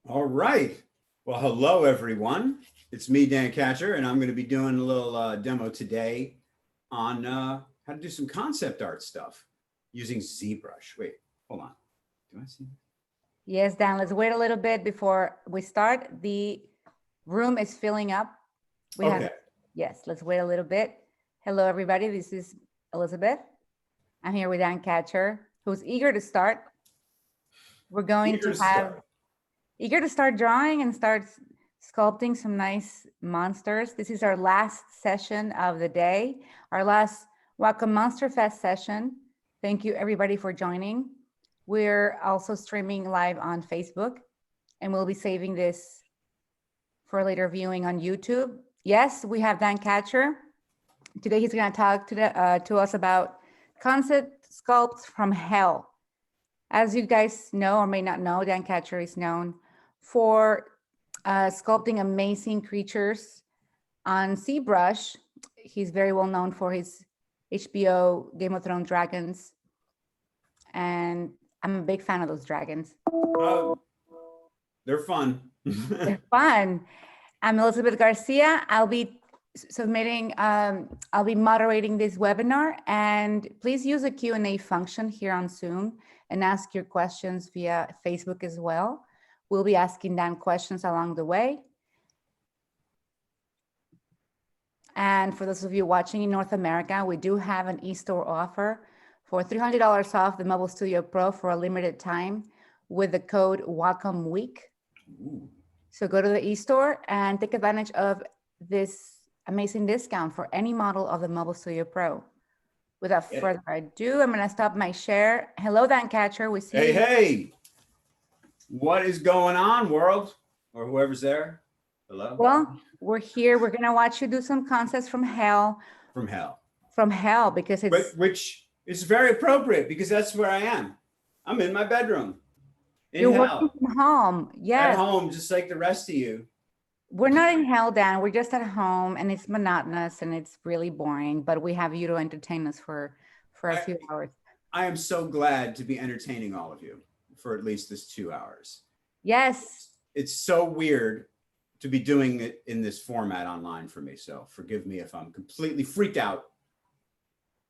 All right. Well, hello, everyone. It's me, Dan Katcher, and I'm going to be doing a little demo today on how to do some concept art stuff using ZBrush. Wait, hold on. Do I see? Yes, Dan, let's wait a little bit before we start. The room is filling up. Yes, let's wait a little bit. Hello, everybody. This is Elizabeth. I'm here with Dan Katcher, who's eager to start. We're going eager to start drawing and start sculpting some nice monsters. This is our last session of the day, our last Wacom Monster Fest session. Thank you, everybody, for joining. We're also streaming live on Facebook, and we'll be saving this for later viewing on YouTube. Yes, we have Dan Katcher. Today he's going to talk to us about concept sculpts from hell. As you guys know or may not know, Dan Katcher is known for sculpting amazing creatures on ZBrush. He's very well known for his HBO Game of Thrones dragons, and I'm a big fan of those dragons. They're fun. They're fun. I'm Elizabeth Garcia. I'll be submitting, I'll be moderating this webinar, and please use the Q&A function here on Zoom and ask your questions via Facebook as well. We'll be asking Dan questions along the way. And for those of you watching in North America, we do have an e-store offer for $300 off the Mobile Studio Pro for a limited time with the code WACOMWEEK. So go to the e-store and take advantage of this amazing discount for any model of the Mobile Studio Pro. Without further ado, I'm going to stop my share. Hello, Dan Katcher. We see you. Hey. What is going on, world? Or whoever's there. Hello? Well, we're here. We're going to watch you do some concepts from hell. From hell. From hell, because it's... Which is very appropriate, because that's where I am. I'm in my bedroom. You're working from home. Yes. At home, just like the rest of you. We're not in hell, Dan. We're just at home, and it's monotonous, and it's really boring, but we have you to entertain us for a few hours. I am so glad to be entertaining all of you for at least this 2 hours. Yes. It's so weird to be doing it in this format online for me. So forgive me if I'm completely freaked out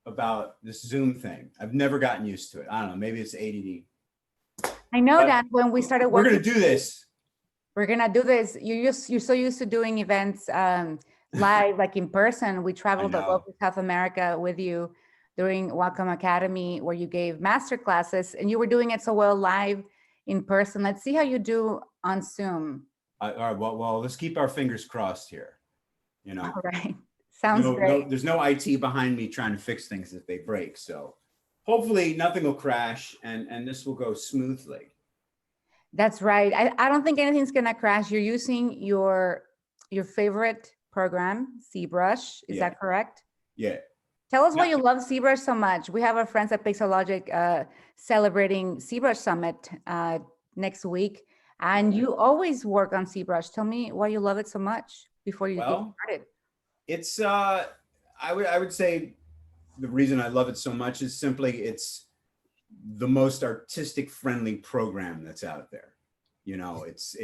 about this Zoom thing. I've never gotten used to it. I don't know, maybe it's ADD. I know that when we started working, we're gonna do this. We're gonna do this. You're so used to doing events live, like in person. We traveled all over South America with you during Wacom Academy, where you gave master classes, and you were doing it so well live in person. Let's see how you do on Zoom. All right. Well, let's keep our fingers crossed here. You know. All right. Sounds great. There's no IT behind me trying to fix things if they break. So hopefully nothing will crash, and this will go smoothly. That's right. I don't think anything's gonna crash. You're using your favorite program, ZBrush. Is that correct? Yeah. Tell us why you love ZBrush so much. We have our friends at Pixelogic celebrating ZBrush Summit next week, and you always work on ZBrush. Tell me why you love it so much before you get started. It's I would say the reason I love it so much is simply it's the most artistic friendly program that's out there. You know, it's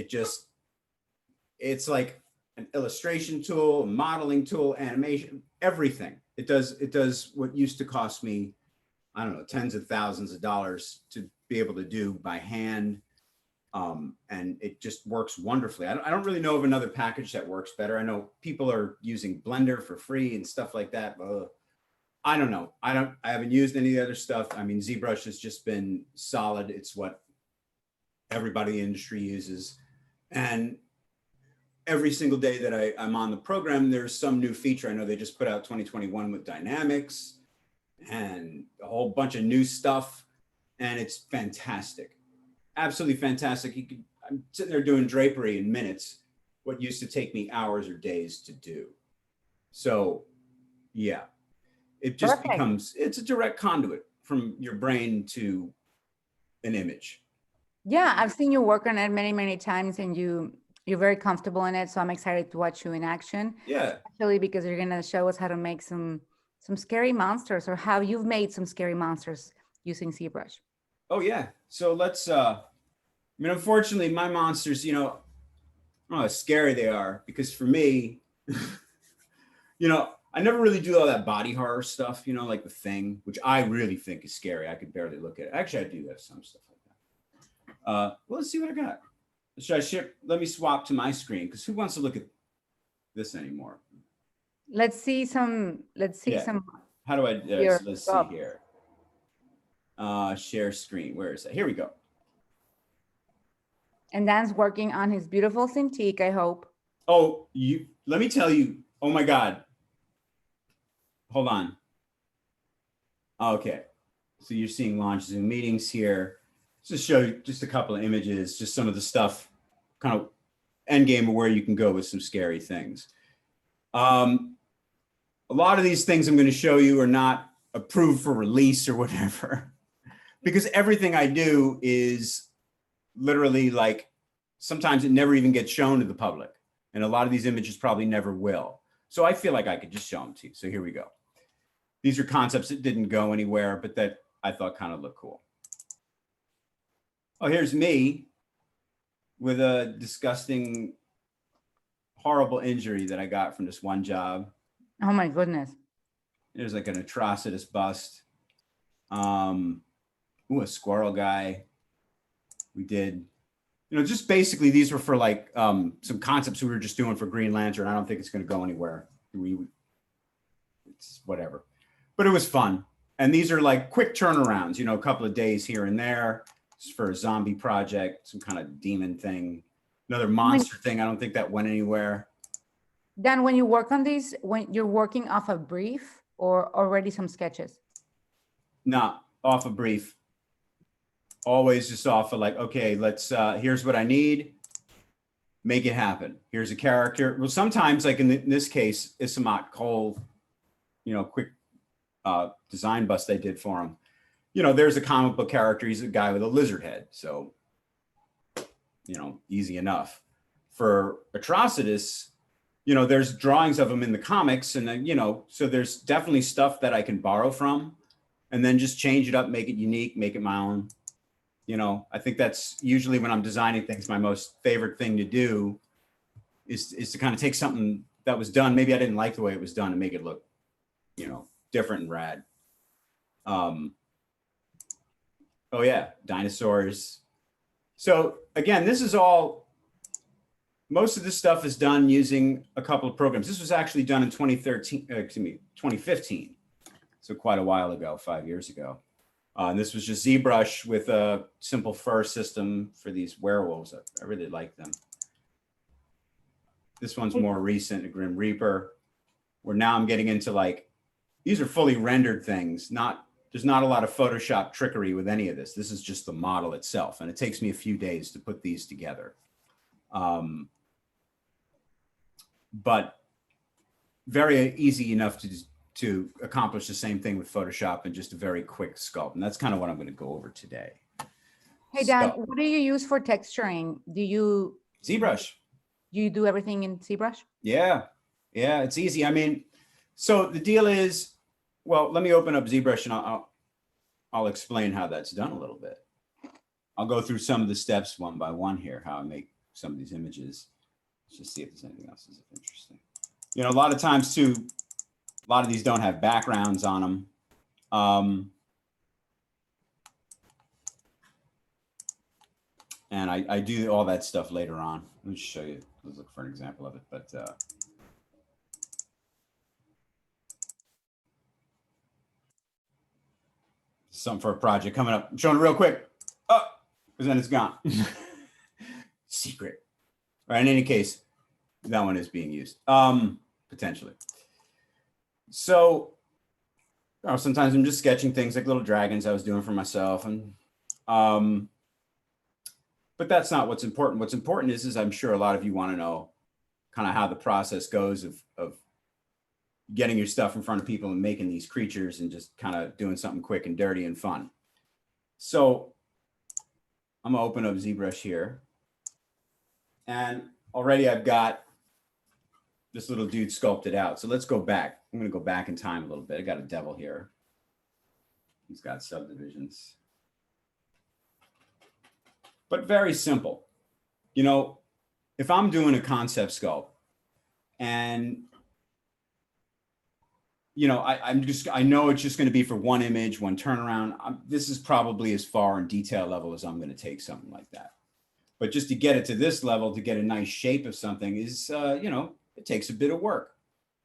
like an illustration tool, a modeling tool, animation, everything. It does what used to cost me, I don't know, tens of thousands of dollars to be able to do by hand. And it just works wonderfully. I don't really know of another package that works better. I know people are using Blender for free and stuff like that. I don't know. I haven't used any of the other stuff. I mean, ZBrush has just been solid. It's what everybody in the industry uses. And every single day that I'm on the program, there's some new feature. I know they just put out 2021 with dynamics and a whole bunch of new stuff. And it's fantastic. Absolutely fantastic. I'm sitting there doing drapery in minutes, what used to take me hours or days to do. So yeah. It just becomes, it's a direct conduit from your brain to an image. Yeah, I've seen you work on it many, many times, and you're very comfortable in it. So I'm excited to watch you in action. Yeah. Especially because you're going to show us how to make some scary monsters, or how you've made some scary monsters using ZBrush. Oh yeah. So let's, mean, unfortunately, my monsters, you know, I don't know how scary they are because for me, you know, I never really do all that body horror stuff, you know, like The Thing, which I really think is scary. I could barely look at it. Actually, I do have some stuff like that. Well, let's see what I got. Should I ship? Let me swap to my screen because who wants to look at this anymore? Let's see some. How do I? Your So let's see sculpt. here. Share screen. Where is that? Here we go. And Dan's working on his beautiful Cintiq, I hope. Oh, let me tell you. Oh my God. Hold on. Okay. So you're seeing launch Zoom meetings here. Just show you just a couple of images, just some of the stuff, kind of end game of where you can go with some scary things. A lot of these things I'm going to show you are not approved for release or whatever, because everything I do is literally like, sometimes it never even gets shown to the public. And a lot of these images probably never will. So I feel like I could just show them to you. So here we go. These are concepts that didn't go anywhere, but that I thought kind of looked cool. Oh, here's me with a disgusting, horrible injury that I got from this one job. Oh my goodness. There's like an atrocitus bust. Ooh, a squirrel guy. We did, you know, just basically these were for like some concepts we were just doing for Green Lantern. I don't think it's going to go anywhere. It's whatever, but it was fun. And these are like quick turnarounds, you know, a couple of days here and there. Just for a zombie project, some kind of demon thing, another monster thing. I don't think that went anywhere. Dan, when you work on these, when you're working off a brief or already some sketches? No, off a brief. Always just off of like, okay, let's, here's what I need. Make it happen. Here's a character. Well, sometimes like in this case, Isamat Cole, you know, quick design bust I did for him. You know, there's a comic book character. He's a guy with a lizard head. So, you know, easy enough. For Atrocitus, you know, there's drawings of him in the comics. And then, you know, so there's definitely stuff that I can borrow from and then just change it up, make it unique, make it my own. You know, I think that's usually when I'm designing things, my most favorite thing to do is to kind of take something that was done. Maybe I didn't like the way it was done and make it look, you know, different and rad. Oh yeah, Dinosaurs. So again, this is all, most of this stuff is done using a couple of programs. This was actually done in 2015. So quite a while ago, 5 years ago. And this was just ZBrush with a simple fur system for these werewolves. I really like them. This one's more recent, a Grim Reaper, where now I'm getting into like, these are fully rendered things, there's not a lot of Photoshop trickery with any of this. This is just the model itself. And it takes me a few days to put these together. But very easy enough to accomplish the same thing with Photoshop and just a very quick sculpt. And that's kind of what I'm going to go over today. Hey, Dan, what do you use for texturing? Do you? ZBrush. You do everything in ZBrush? Yeah. Yeah, it's easy. I mean, so the deal is, well, let me open up ZBrush and I'll explain how that's done a little bit. I'll go through some of the steps one by one here, how I make some of these images. Let's just see if there's anything else that's interesting. You know, a lot of times too, a lot of these don't have backgrounds on them. And I do all that stuff later on. Let me just show you, let's look for an example of it, but something for a project coming up. I'm showing it real quick. Oh, because then it's gone. Secret. All right, in any case, that one is being used, potentially. So sometimes I'm just sketching things like little dragons I was doing for myself. And but that's not what's important. What's important is I'm sure a lot of you want to know kind of how the process goes of getting your stuff in front of people and making these creatures and just kind of doing something quick and dirty and fun. So I'm gonna open up ZBrush here. And already I've got this little dude sculpted out. So let's go back. I'm gonna go back in time a little bit. I got a devil here. He's got subdivisions. but very simple. You know, if I'm doing a concept sculpt and, you know, I know it's just going to be for one image, one turnaround. This is probably as far in detail level as I'm going to take something like that. But just to get it to this level, to get a nice shape of something is, you know, it takes a bit of work,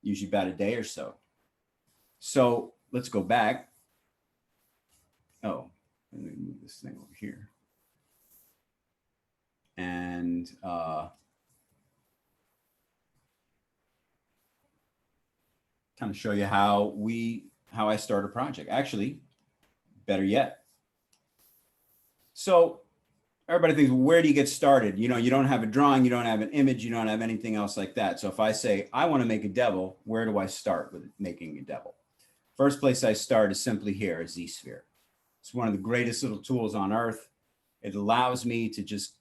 usually about a day or so. So let's go back. Oh, let me move this thing over here. And kind of show you how I start a project. Actually, better yet. So everybody thinks, well, where do you get started? You know, you don't have a drawing, you don't have an image, you don't have anything else like that. So if I say, I want to make a devil, where do I start with making a devil? First place I start is simply here, a Z-sphere. It's one of the greatest little tools on earth. It allows me to just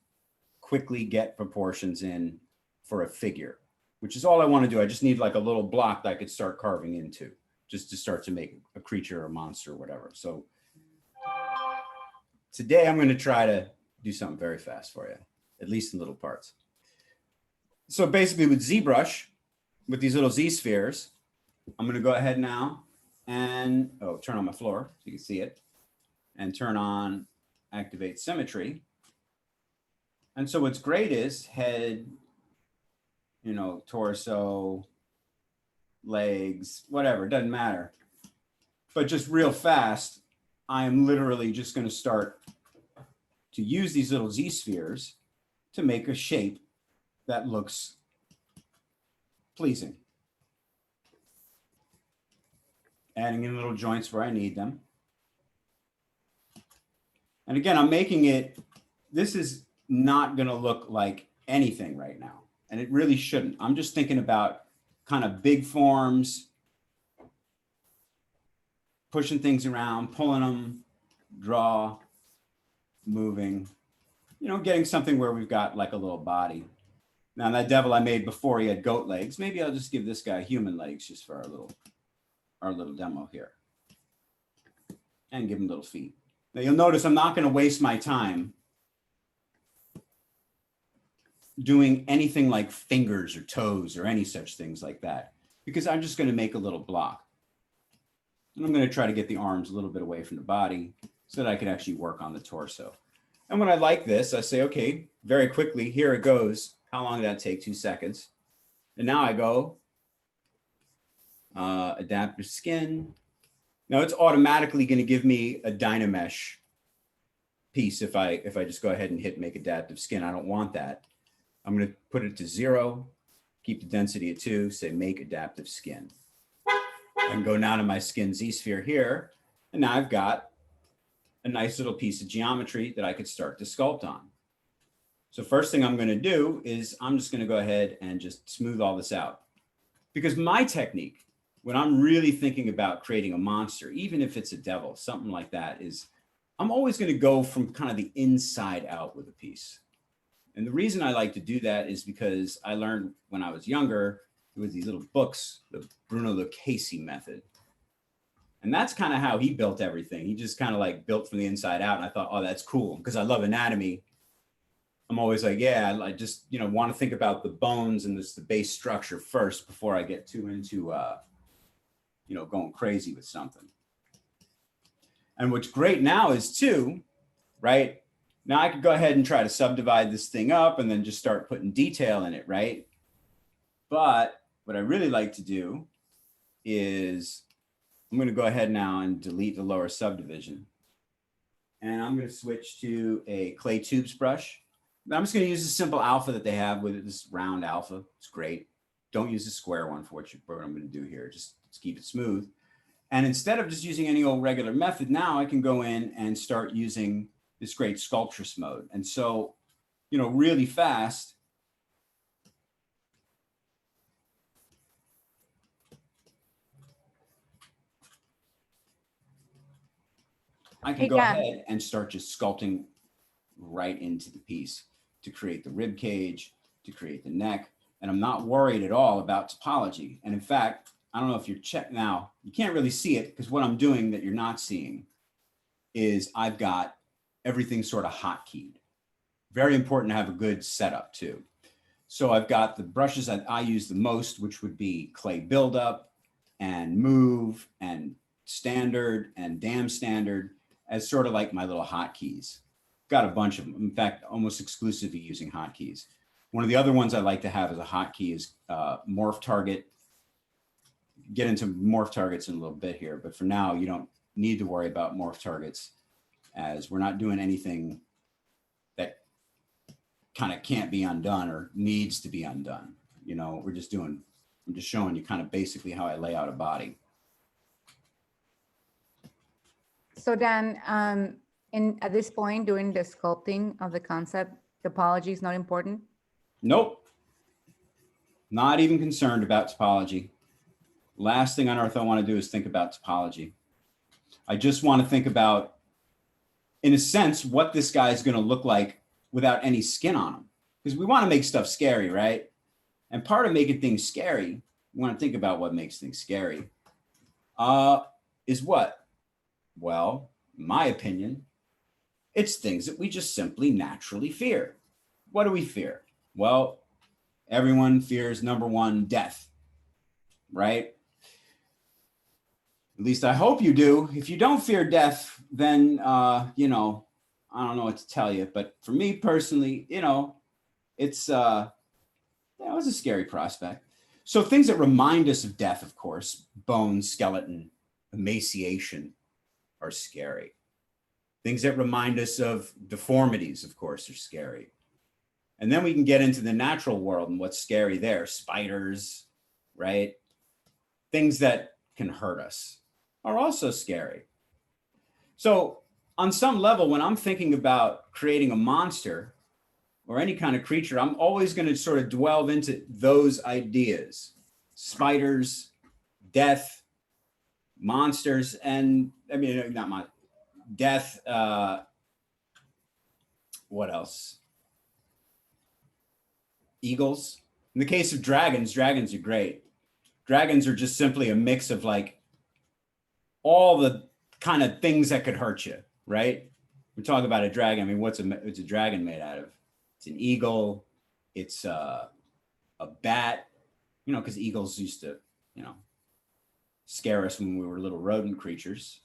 quickly get proportions in for a figure, which is all I want to do. I just need like a little block that I could start carving into, just to start to make a creature or a monster or whatever. So today I'm going to try to do something very fast for you, at least in little parts. So basically with ZBrush, with these little Z spheres, I'm going to go ahead now and, turn on my floor so you can see it, and turn on activate symmetry. And so what's great is head, you know, torso, legs, whatever, doesn't matter. But just real fast, I am literally just going to start to use these little Z spheres to make a shape that looks pleasing. Adding in little joints where I need them. And again, I'm making it, this is not going to look like anything right now. And it really shouldn't. I'm just thinking about kind of big forms, pushing things around, pulling them, draw, moving, you know, getting something where we've got like a little body. Now that devil I made before, he had goat legs. Maybe I'll just give this guy human legs just for our little demo here. And give him little feet. Now you'll notice I'm not going to waste my time doing anything like fingers or toes or any such things like that, because I'm just going to make a little block. And I'm going to try to get the arms a little bit away from the body so that I can actually work on the torso. And when I like this, I say, okay, very quickly, here it goes. How long did that take? 2 seconds. And now I go adaptive skin. Now it's automatically going to give me a Dynamesh piece if I just go ahead and hit make adaptive skin. I don't want that. I'm going to put it to 0, keep the density at 2, say make adaptive skin. I can go now to my skin Z-sphere here, and now I've got a nice little piece of geometry that I could start to sculpt on. So first thing I'm going to do is I'm just going to go ahead and just smooth all this out. Because my technique, when I'm really thinking about creating a monster, even if it's a devil, something like that, is I'm always going to go from kind of the inside out with a piece. And the reason I like to do that is because I learned when I was younger, it was these little books, the Bruno Lucchese method. And that's kind of how he built everything. He just kind of like built from the inside out. And I thought, oh, that's cool. Because I love anatomy. I'm always like, yeah, I just, you know, want to think about the bones and the base structure first before I get too into, you know, going crazy with something. And what's great now is too, right? Now I could go ahead and try to subdivide this thing up and then just start putting detail in it, right? But what I really like to do is I'm going to go ahead now and delete the lower subdivision. And I'm going to switch to a clay tubes brush. I'm just going to use the simple alpha that they have with it, this round alpha. It's great. Don't use the square one for what I'm going to do here. Just keep it smooth. And instead of just using any old regular method, now I can go in and start using this great sculptress mode. And so, you know, really fast, I can go ahead and start just sculpting right into the piece to create the rib cage, to create the neck. And I'm not worried at all about topology. And in fact, I don't know if you're checking now, you can't really see it because what I'm doing that you're not seeing is I've got everything sort of hotkeyed. very important to have a good setup too. So I've got the brushes that I use the most, which would be clay buildup and move and standard and damn standard as sort of like my little hotkeys. Got a bunch of them. In fact, almost exclusively using hotkeys. One of the other ones I like to have as a hotkey is morph target. Get into morph targets in a little bit here, but for now, you don't need to worry about morph targets as we're not doing anything that kind of can't be undone or needs to be undone. You know, I'm just showing you kind of basically how I lay out a body. So Dan, at this point, doing the sculpting of the concept, topology is not important? Nope. Not even concerned about topology. Last thing on earth I want to do is think about topology. I just want to think about, in a sense, what this guy is going to look like without any skin on him. Because we want to make stuff scary, right? And part of making things scary, we want to think about what makes things scary, is what? Well, in my opinion, it's things that we just simply naturally fear. What do we fear? Well, everyone fears, number one, death, right? At least I hope you do. If you don't fear death, then, you know, I don't know what to tell you. But for me personally, you know, it's a scary prospect. So things that remind us of death, of course, bone, skeleton, emaciation are scary. Things that remind us of deformities, of course, are scary. And then we can get into the natural world and what's scary there. Spiders, right? Things that can hurt us are also scary. So on some level, when I'm thinking about creating a monster or any kind of creature, I'm always going to sort of delve into those ideas. Spiders, death, monsters, and I mean, not monsters, death, what else? Eagles. In the case of dragons, dragons are great. Dragons are just simply a mix of like all the kind of things that could hurt you, right? We talk about a dragon. I mean, what's a dragon made out of? It's an eagle. It's a bat, you know, because eagles used to, you know, scare us when we were little rodent creatures.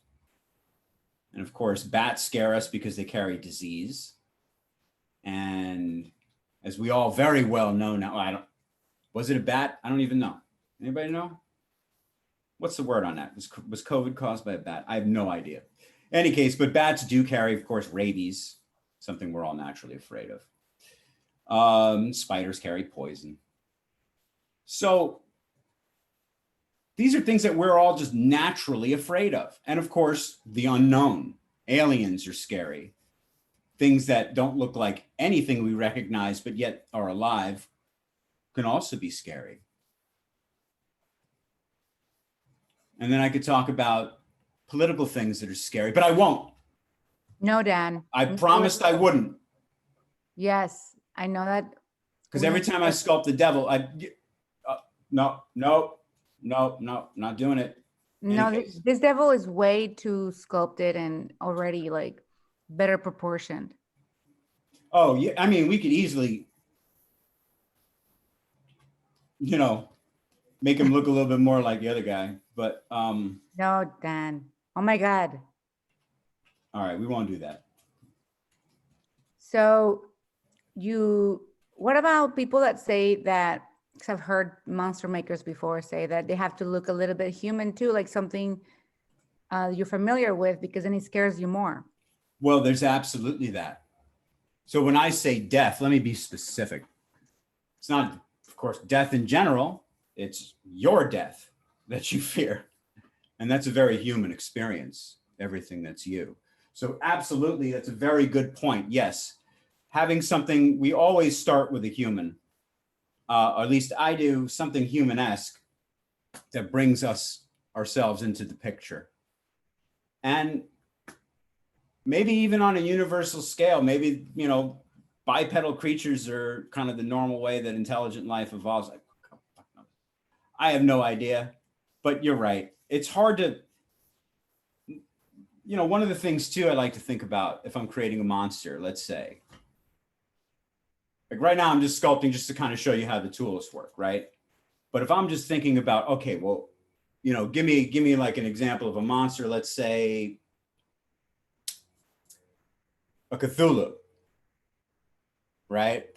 And of course, bats scare us because they carry disease. And as we all very well know now, was it a bat? I don't even know. Anybody know? What's the word on that? Was COVID caused by a bat? I have no idea. In any case, but bats do carry, of course, rabies, something we're all naturally afraid of. Spiders carry poison. So these are things that we're all just naturally afraid of. And of course, the unknown. Aliens are scary. Things that don't look like anything we recognize, but yet are alive, can also be scary. And then I could talk about political things that are scary, but I won't. No, Dan. I promised I wouldn't. Yes, I know that. Because every time I sculpt the devil, no, not doing it. No, this devil is way too sculpted and already like better proportioned. Oh, yeah. I mean, we could easily, you know, make him look a little bit more like the other guy. But no, Dan. Oh my God. All right, we won't do that. So what about people that say that, because I've heard monster makers before say that they have to look a little bit human too, like something you're familiar with, because then it scares you more. Well, there's absolutely that. So when I say death, let me be specific. It's not, of course, death in general. It's your death that you fear. And that's a very human experience, everything that's you. So absolutely, that's a very good point. Yes, having something, we always start with a human, or at least I do, something human-esque that brings us ourselves into the picture. And maybe even on a universal scale, maybe, you know, bipedal creatures are kind of the normal way that intelligent life evolves. I have no idea, but you're right. It's hard to, you know, one of the things too I like to think about if I'm creating a monster, let's say, like right now I'm just sculpting just to kind of show you how the tools work, right? But if I'm just thinking about, okay, well, you know, give me like an example of a monster, let's say a Cthulhu, right?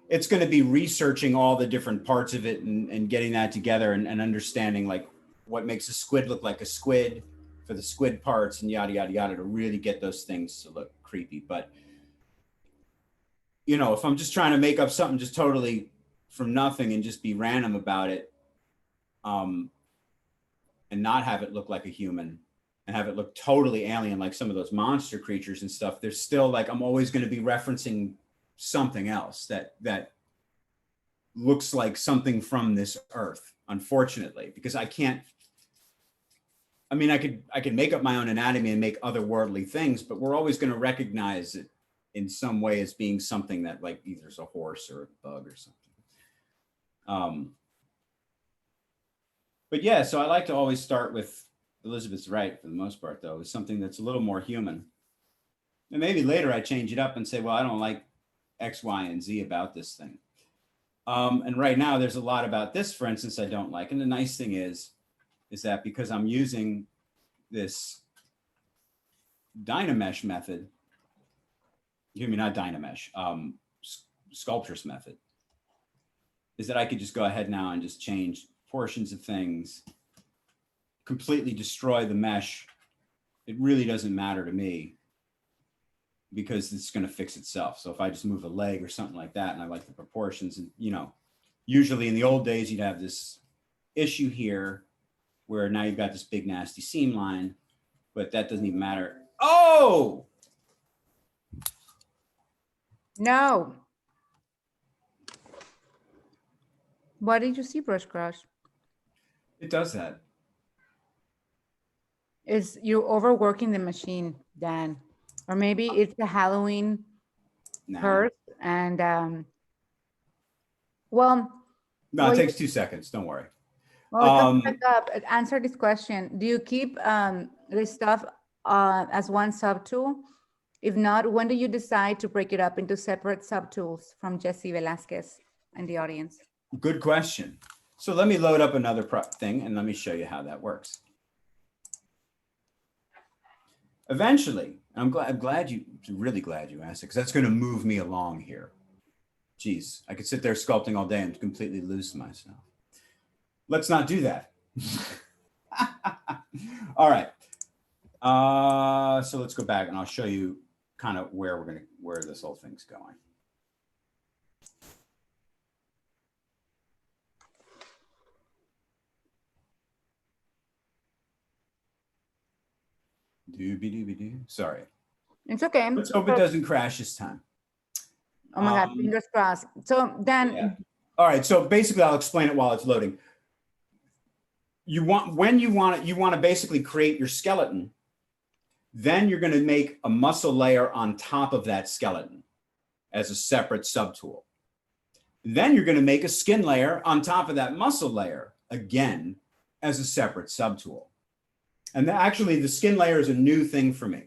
It's going to be researching all the different parts of it and getting that together and understanding like what makes a squid look like a squid for the squid parts and yada, yada, yada, to really get those things to look creepy. But, you know, if I'm just trying to make up something just totally from nothing and just be random about it, and not have it look like a human and have it look totally alien, like some of those monster creatures and stuff, there's still like, I'm always going to be referencing something else that looks like something from this earth, unfortunately, because I can't, I mean, I could make up my own anatomy and make otherworldly things, but we're always going to recognize it in some way as being something that like either is a horse or a bug or something. But yeah, so I like to always start with Elizabeth's right for the most part, though, is something that's a little more human. And maybe later I change it up and say, well, I don't like X, Y, and Z about this thing. And right now there's a lot about this, for instance, I don't like. And the nice thing is that because I'm using this Dynamesh method, you mean not Dynamesh, Sculptress method, is that I could just go ahead now and just change portions of things, completely destroy the mesh. It really doesn't matter to me because it's going to fix itself. So if I just move a leg or something like that, and I like the proportions, and you know, usually in the old days, you'd have this issue here where now you've got this big nasty seam line, but that doesn't even matter. Oh! No. Why did you see brush crash? It does that. Is you overworking the machine, Dan? Or maybe it's the Halloween curse and well. No, it takes 2 seconds. Don't worry. Well, back up. Answer this question. Do you keep this stuff as one subtool? If not, when do you decide to break it up into separate subtools from Jesse Velasquez and the audience? Good question. So let me load up another thing and let me show you how that works. Eventually, I'm really glad you asked it, because that's going to move me along here. Geez, I could sit there sculpting all day and completely lose myself. Let's not do that. All right. So let's go back and I'll show you kind of where this whole thing's going. Doobie-doobie-doo. Sorry. It's okay. Let's hope it doesn't crash this time. Oh my God, fingers crossed. So then. Yeah. All right. So basically, I'll explain it while it's loading. You want to basically create your skeleton. Then you're going to make a muscle layer on top of that skeleton as a separate subtool. Then you're going to make a skin layer on top of that muscle layer again as a separate subtool. And actually, the skin layer is a new thing for me.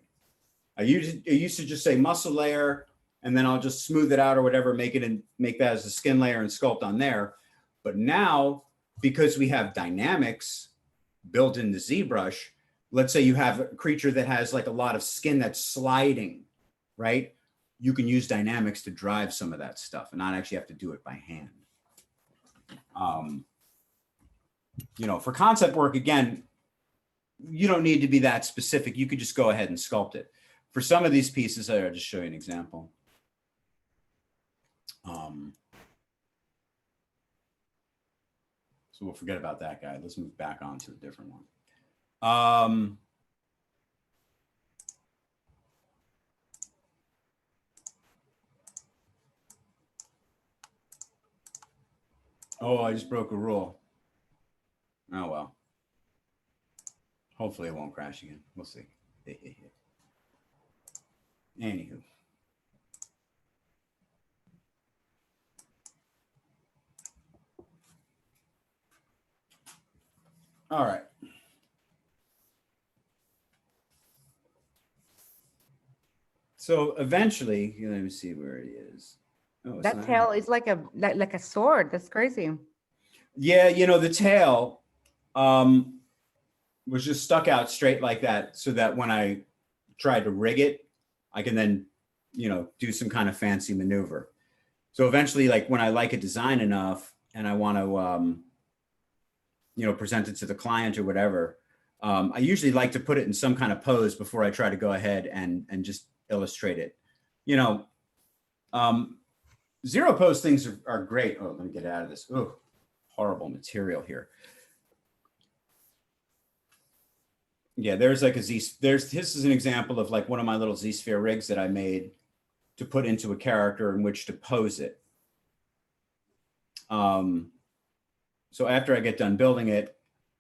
I used to just say muscle layer, and then I'll just smooth it out or whatever, make that as a skin layer and sculpt on there. But now, because we have dynamics built into ZBrush, let's say you have a creature that has like a lot of skin that's sliding, right? You can use dynamics to drive some of that stuff and not actually have to do it by hand. You know, for concept work, again, you don't need to be that specific. You could just go ahead and sculpt it. For some of these pieces, I'll just show you an example. So we'll forget about that guy. Let's move back on to a different one. Oh, I just broke a rule. Oh, well. Hopefully it won't crash again. We'll see. Anywho. All right. So eventually, let me see where it is. Oh, it's That not tail here. is like a sword. That's crazy. Yeah, the tail was just stuck out straight like that, so that when I tried to rig it, I can then, do some kind of fancy maneuver. So eventually, like when I like a design enough and I want to, present it to the client or whatever, I usually like to put it in some kind of pose before I try to go ahead and just illustrate it. Um, Zero pose things are great. Oh, let me get out of this. Oh, horrible material here. Yeah, there's like a this is an example of like one of my little Z-sphere rigs that I made to put into a character in which to pose it. So after I get done building it,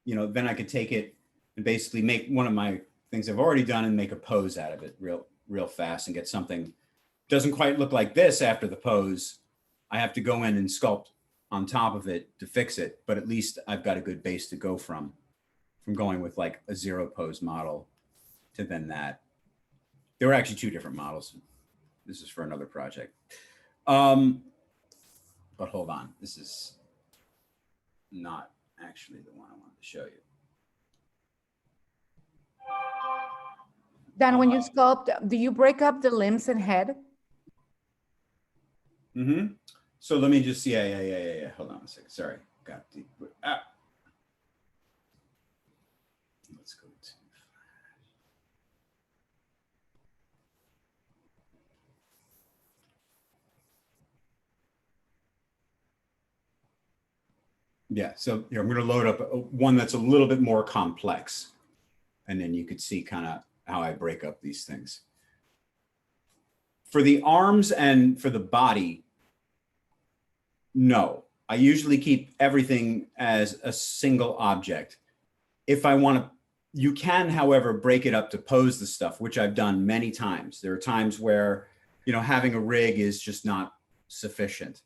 then I could take it and basically make one of my things I've already done and make a pose out of it real fast and get something. Doesn't quite look like this after the pose. I have to go in and sculpt on top of it to fix it, but at least I've got a good base to go from going with like a zero pose model to then that. There were actually two different models. This is for another project. But hold on, this is not actually the one I wanted to show you. Dan, when you sculpt, do you break up the limbs and head? Mm-hmm. So let me just, yeah. Hold on a second. Sorry. Got the, Let's go to. Yeah, so here, I'm going to load up one that's a little bit more complex. And then you could see kind of how I break up these things. For the arms and for the body, no. I usually keep everything as a single object. If I want to, you can, however, break it up to pose the stuff, which I've done many times. There are times where, having a rig is just not sufficient.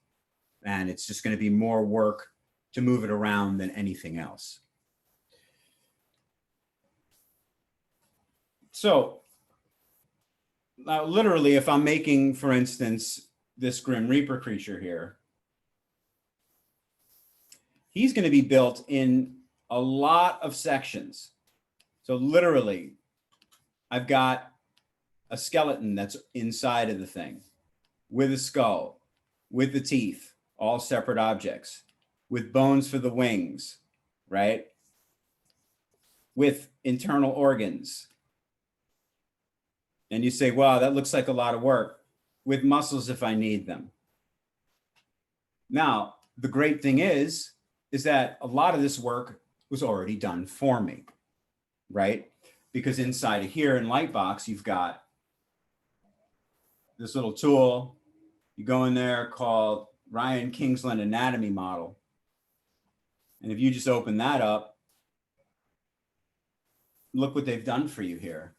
And it's just going to be more work to move it around than anything else. So now, literally, if I'm making, for instance, this Grim Reaper creature here, he's going to be built in a lot of sections. So literally, I've got a skeleton that's inside of the thing with a skull, with the teeth, all separate objects, with bones for the wings, right? With internal organs. And you say, wow, that looks like a lot of work. With muscles if I need them. Now, the great thing is that a lot of this work was already done for me, right? Because inside of here in Lightbox, you've got this little tool. You go in there called Ryan Kingsland Anatomy Model. And if you just open that up, look what they've done for you here.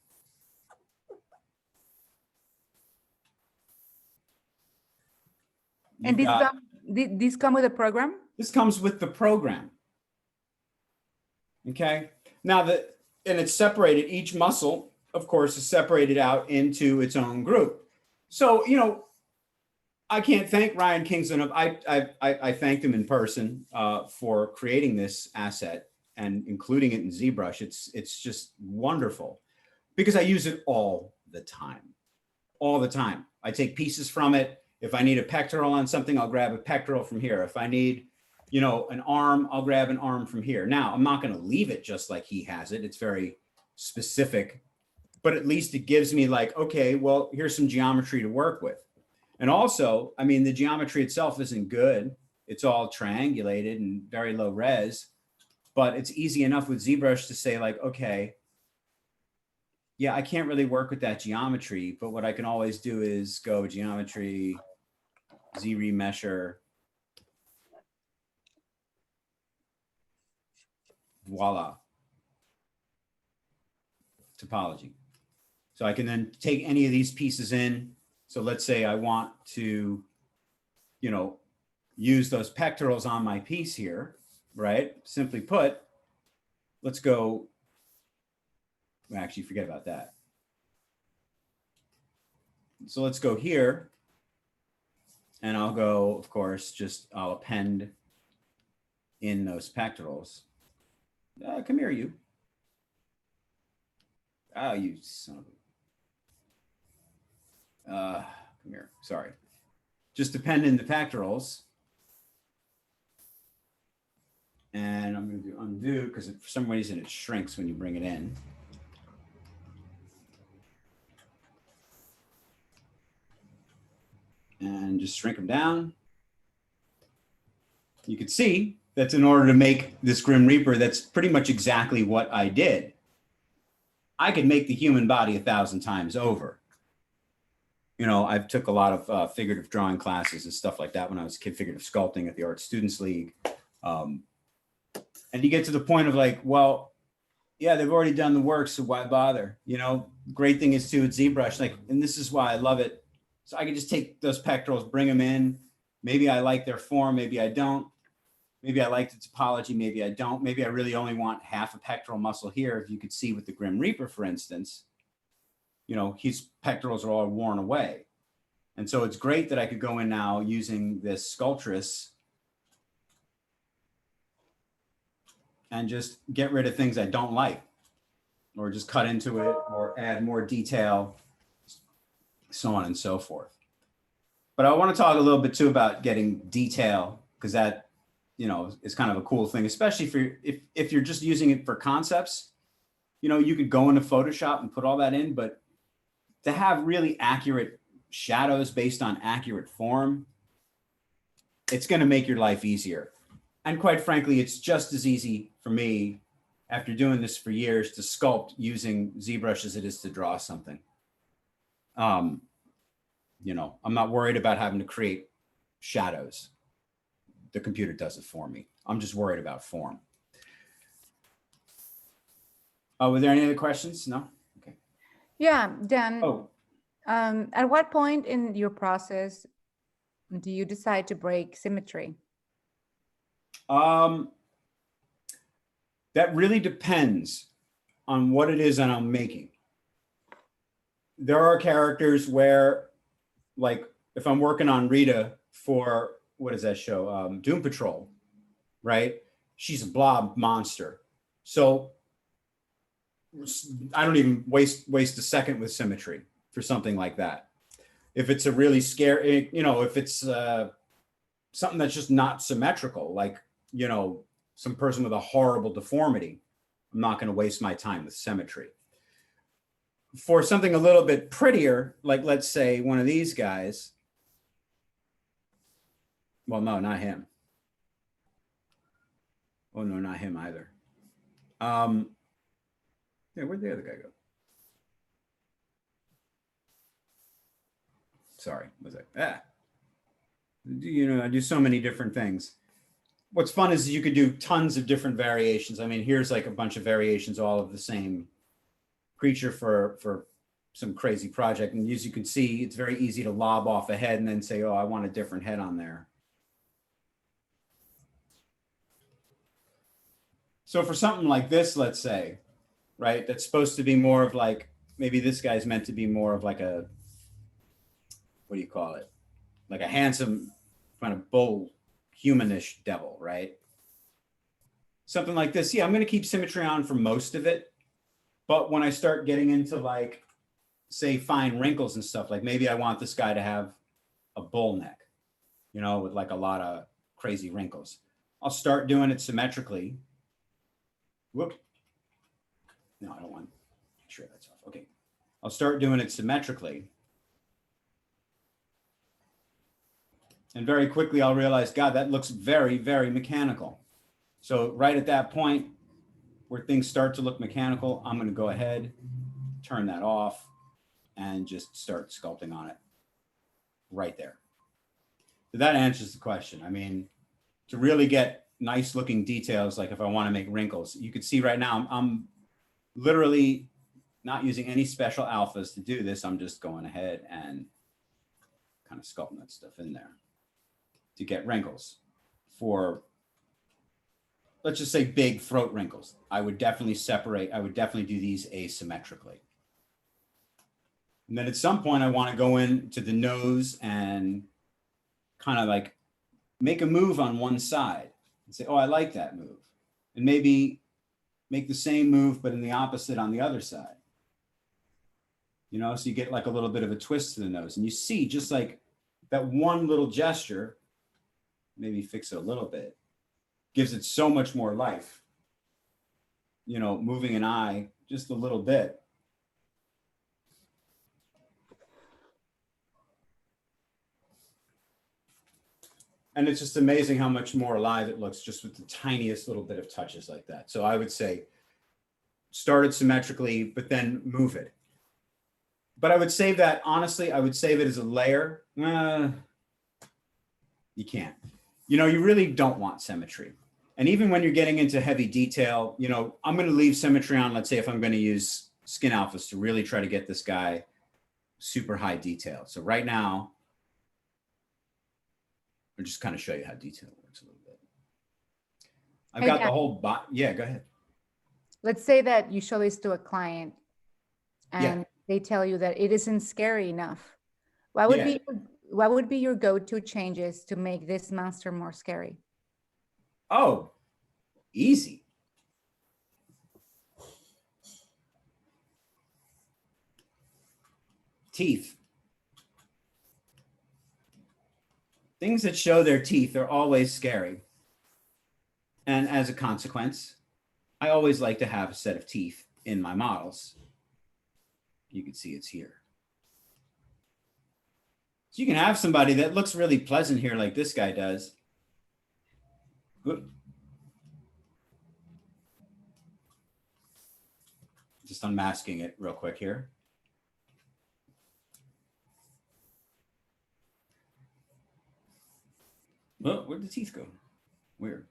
And these come with a program? This comes with the program. Okay. Now and it's separated, each muscle, of course, is separated out into its own group. So, I can't thank Ryan Kingsland. I thanked him in person for creating this asset and including it in ZBrush. It's just wonderful because I use it all the time. All the time. I take pieces from it. If I need a pectoral on something, I'll grab a pectoral from here. If I need, an arm, I'll grab an arm from here. Now, I'm not going to leave it just like he has it. It's very specific, but at least it gives me like, okay, well, here's some geometry to work with. And also, I mean, the geometry itself isn't good. It's all triangulated and very low res, but it's easy enough with ZBrush to say like, okay, yeah, I can't really work with that geometry, but what I can always do is go geometry, Z remesher, voila, topology. So I can then take any of these pieces in. So let's say I want to, use those pectorals on my piece here, right? Simply put, let's go, actually forget about that. So let's go here. And I'll go, of course, I'll append in those pectorals. Come here, you. Oh, you son of a... come here, sorry. Just append in the pectorals. And I'm going to do undo because for some reason it shrinks when you bring it in. And just shrink them down. You can see that's in order to make this Grim Reaper, that's pretty much exactly what I did. I could make the human body 1,000 times over. You know, I took a lot of figurative drawing classes and stuff like that when I was a kid, figurative sculpting at the Art Students League. And you get to the point of like, well, yeah, they've already done the work, so why bother? You know, great thing is too with ZBrush, like, and this is why I love it. So I can just take those pectorals, bring them in. Maybe I like their form, maybe I don't. Maybe I like the topology, maybe I don't. Maybe I really only want half a pectoral muscle here. If you could see with the Grim Reaper, for instance, you know, his pectorals are all worn away. And so it's great that I could go in now using this Sculptress and just get rid of things I don't like, or just cut into it or add more detail, so on and so forth. But I want to talk a little bit too about getting detail, because that, you know, is kind of a cool thing, especially for if you're just using it for concepts. You know, you could go into Photoshop and put all that in, but to have really accurate shadows based on accurate form, it's going to make your life easier. And quite frankly, it's just as easy for me, after doing this for years, to sculpt using ZBrush as it is to draw something. You know, I'm not worried about having to create shadows. The computer does it for me. I'm just worried about form. Oh, were there any other questions? No? Okay. Yeah, Dan. Oh. At what point in your process do you decide to break symmetry? That really depends on what it is that I'm making. There are characters where, like, if I'm working on Rita for, what is that show? Doom Patrol, right? She's a blob monster. So I don't even waste a second with symmetry for something like that. If it's a really scary, you know, if it's something that's just not symmetrical, like, you know, some person with a horrible deformity, I'm not going to waste my time with symmetry. For something a little bit prettier, like let's say one of these guys. Well, no, not him. Oh no, not him either. Yeah, where'd the other guy go? Sorry, was I? You know, I do so many different things. What's fun is you could do tons of different variations. I mean, here's like a bunch of variations, all of the same creature for some crazy project. And as you can see, it's very easy to lob off a head and then say, oh, I want a different head on there. So for something like this, let's say, right, that's supposed to be more of like, maybe this guy's meant to be more of like a, what do you call it? Like a handsome kind of bull, humanish devil, right? Something like this. Yeah, I'm going to keep symmetry on for most of it. But when I start getting into like, say, fine wrinkles and stuff, like maybe I want this guy to have a bull neck, you know, with like a lot of crazy wrinkles. I'll start doing it symmetrically. Whoop. No, I don't want, sure, that's off. Okay. I'll start doing it symmetrically. And very quickly, I'll realize, God, that looks very, very mechanical. So right at that point where things start to look mechanical, I'm going to go ahead, turn that off, and just start sculpting on it right there. So that answers the question. I mean, to really get nice looking details, like if I want to make wrinkles, you can see right now, I'm literally not using any special alphas to do this. I'm just going ahead and kind of sculpting that stuff in there to get wrinkles. For, let's just say, big throat wrinkles, I would definitely separate. I would definitely do these asymmetrically. And then at some point I want to go into the nose and kind of like make a move on one side and say, oh, I like that move. And maybe make the same move, but in the opposite on the other side. You know, so you get like a little bit of a twist to the nose, and you see just like that one little gesture, maybe fix it a little bit, gives it so much more life. You know, moving an eye just a little bit. And it's just amazing how much more alive it looks just with the tiniest little bit of touches like that. So I would say start it symmetrically, but then move it. But I would save that, honestly, I would save it as a layer. You can't. You know, you really don't want symmetry. And even when you're getting into heavy detail, you know, I'm going to leave symmetry on, let's say if I'm going to use skin alphas to really try to get this guy super high detail. So right now, I'll just kind of show you how detail works a little bit. I've got the whole bot. Yeah, go ahead. Let's say that you show this to a client and they tell you that it isn't scary enough. What would be your go-to changes to make this monster more scary? Oh, easy. Teeth. Things that show their teeth are always scary. And as a consequence, I always like to have a set of teeth in my models. You can see it's here. So you can have somebody that looks really pleasant here like this guy does. Oop. Just unmasking it real quick here. Oh, where'd the teeth go? Weird.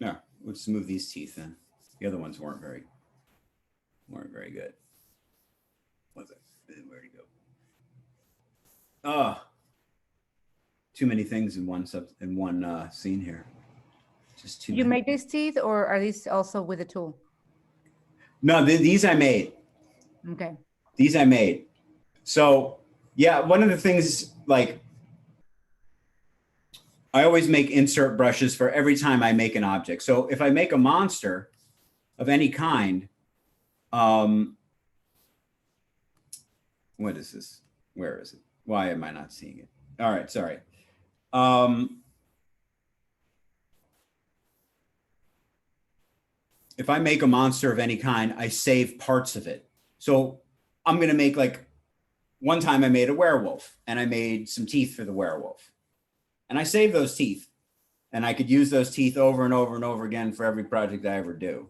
No, we'll just move these teeth in. The other ones weren't very good. What's it? Where'd it go? Oh, too many things in one scene here. Just too. You make these teeth, or are these also with a tool? No, these I made. Okay. These I made. So yeah, one of the things, like, I always make insert brushes for every time I make an object. So if I make a monster of any kind, what is this? Where is it? Why am I not seeing it? All right, sorry. If I make a monster of any kind, I save parts of it. So I'm going to make, like, one time I made a werewolf and I made some teeth for the werewolf. And I saved those teeth. And I could use those teeth over and over and over again for every project I ever do.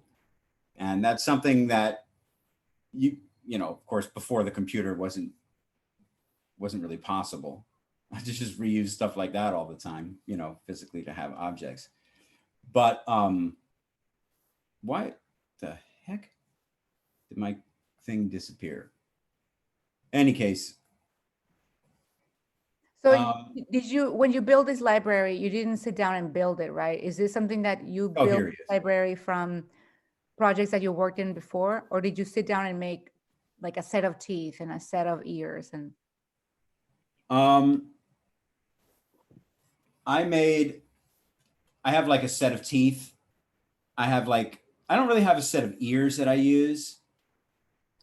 And that's something that you know, of course, before the computer wasn't really possible. I just reuse stuff like that all the time, you know, physically to have objects. But why the heck did my thing disappear? Any case. So did you, when you build this library, you didn't sit down and build it, right? Is this something that you built this library from projects that you worked in before? Or did you sit down and make like a set of teeth and a set of ears? And I have like a set of teeth. I have like, I don't really have a set of ears that I use.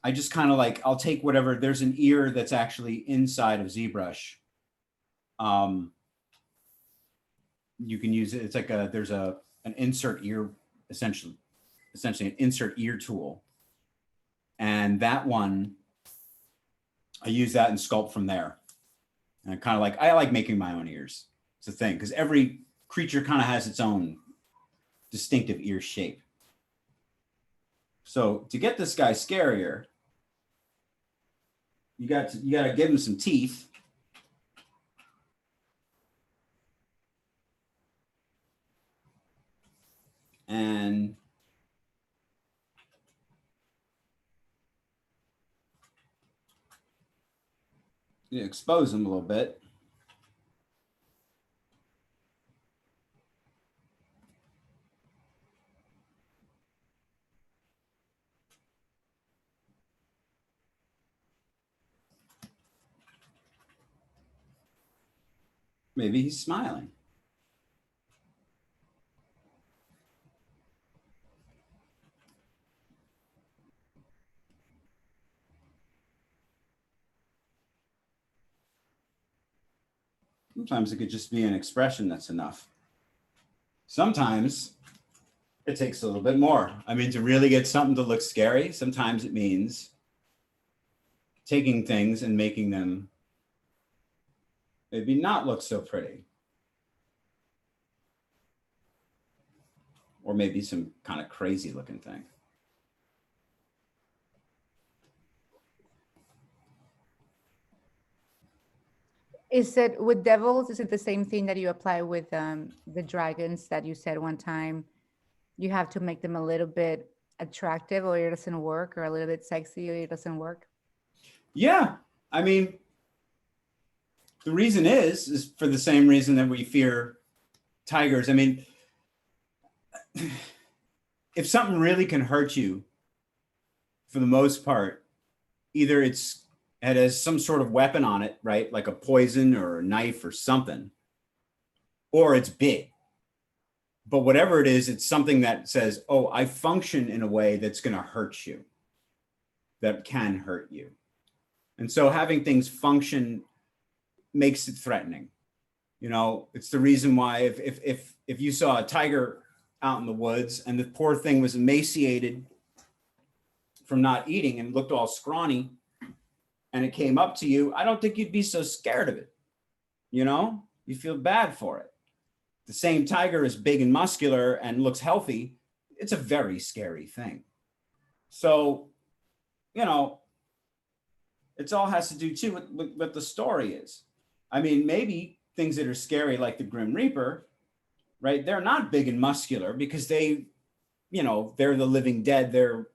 I just kind of like, I'll take whatever, there's an ear that's actually inside of ZBrush. You can use it. It's like there's an insert ear, essentially an insert ear tool. And that one, I use that and sculpt from there. And I like making my own ears. It's a thing, because every creature kind of has its own distinctive ear shape. So to get this guy scarier, you got to give him some teeth. And you expose them a little bit. Maybe he's smiling. Sometimes it could just be an expression that's enough. Sometimes it takes a little bit more. I mean, to really get something to look scary, sometimes it means taking things and making them maybe not look so pretty. Or maybe some kind of crazy looking thing. Is it with devils? Is it the same thing that you apply with the dragons that you said one time? You have to make them a little bit attractive or it doesn't work, or a little bit sexy or it doesn't work? Yeah. I mean, the reason is for the same reason that we fear tigers. I mean, if something really can hurt you, for the most part, either it has some sort of weapon on it, right? Like a poison or a knife or something, or it's big. But whatever it is, it's something that says, oh, I function in a way that's going to hurt you, that can hurt you. And so having things function makes it threatening. You know, it's the reason why if you saw a tiger out in the woods and the poor thing was emaciated from not eating and looked all scrawny, and it came up to you, I don't think you'd be so scared of it. You know, you feel bad for it. The same tiger is big and muscular and looks healthy. It's a very scary thing. So, you know, it all has to do too with what the story is. I mean, maybe things that are scary like the Grim Reaper, right? They're not big and muscular because they, you know, they're the living dead. They're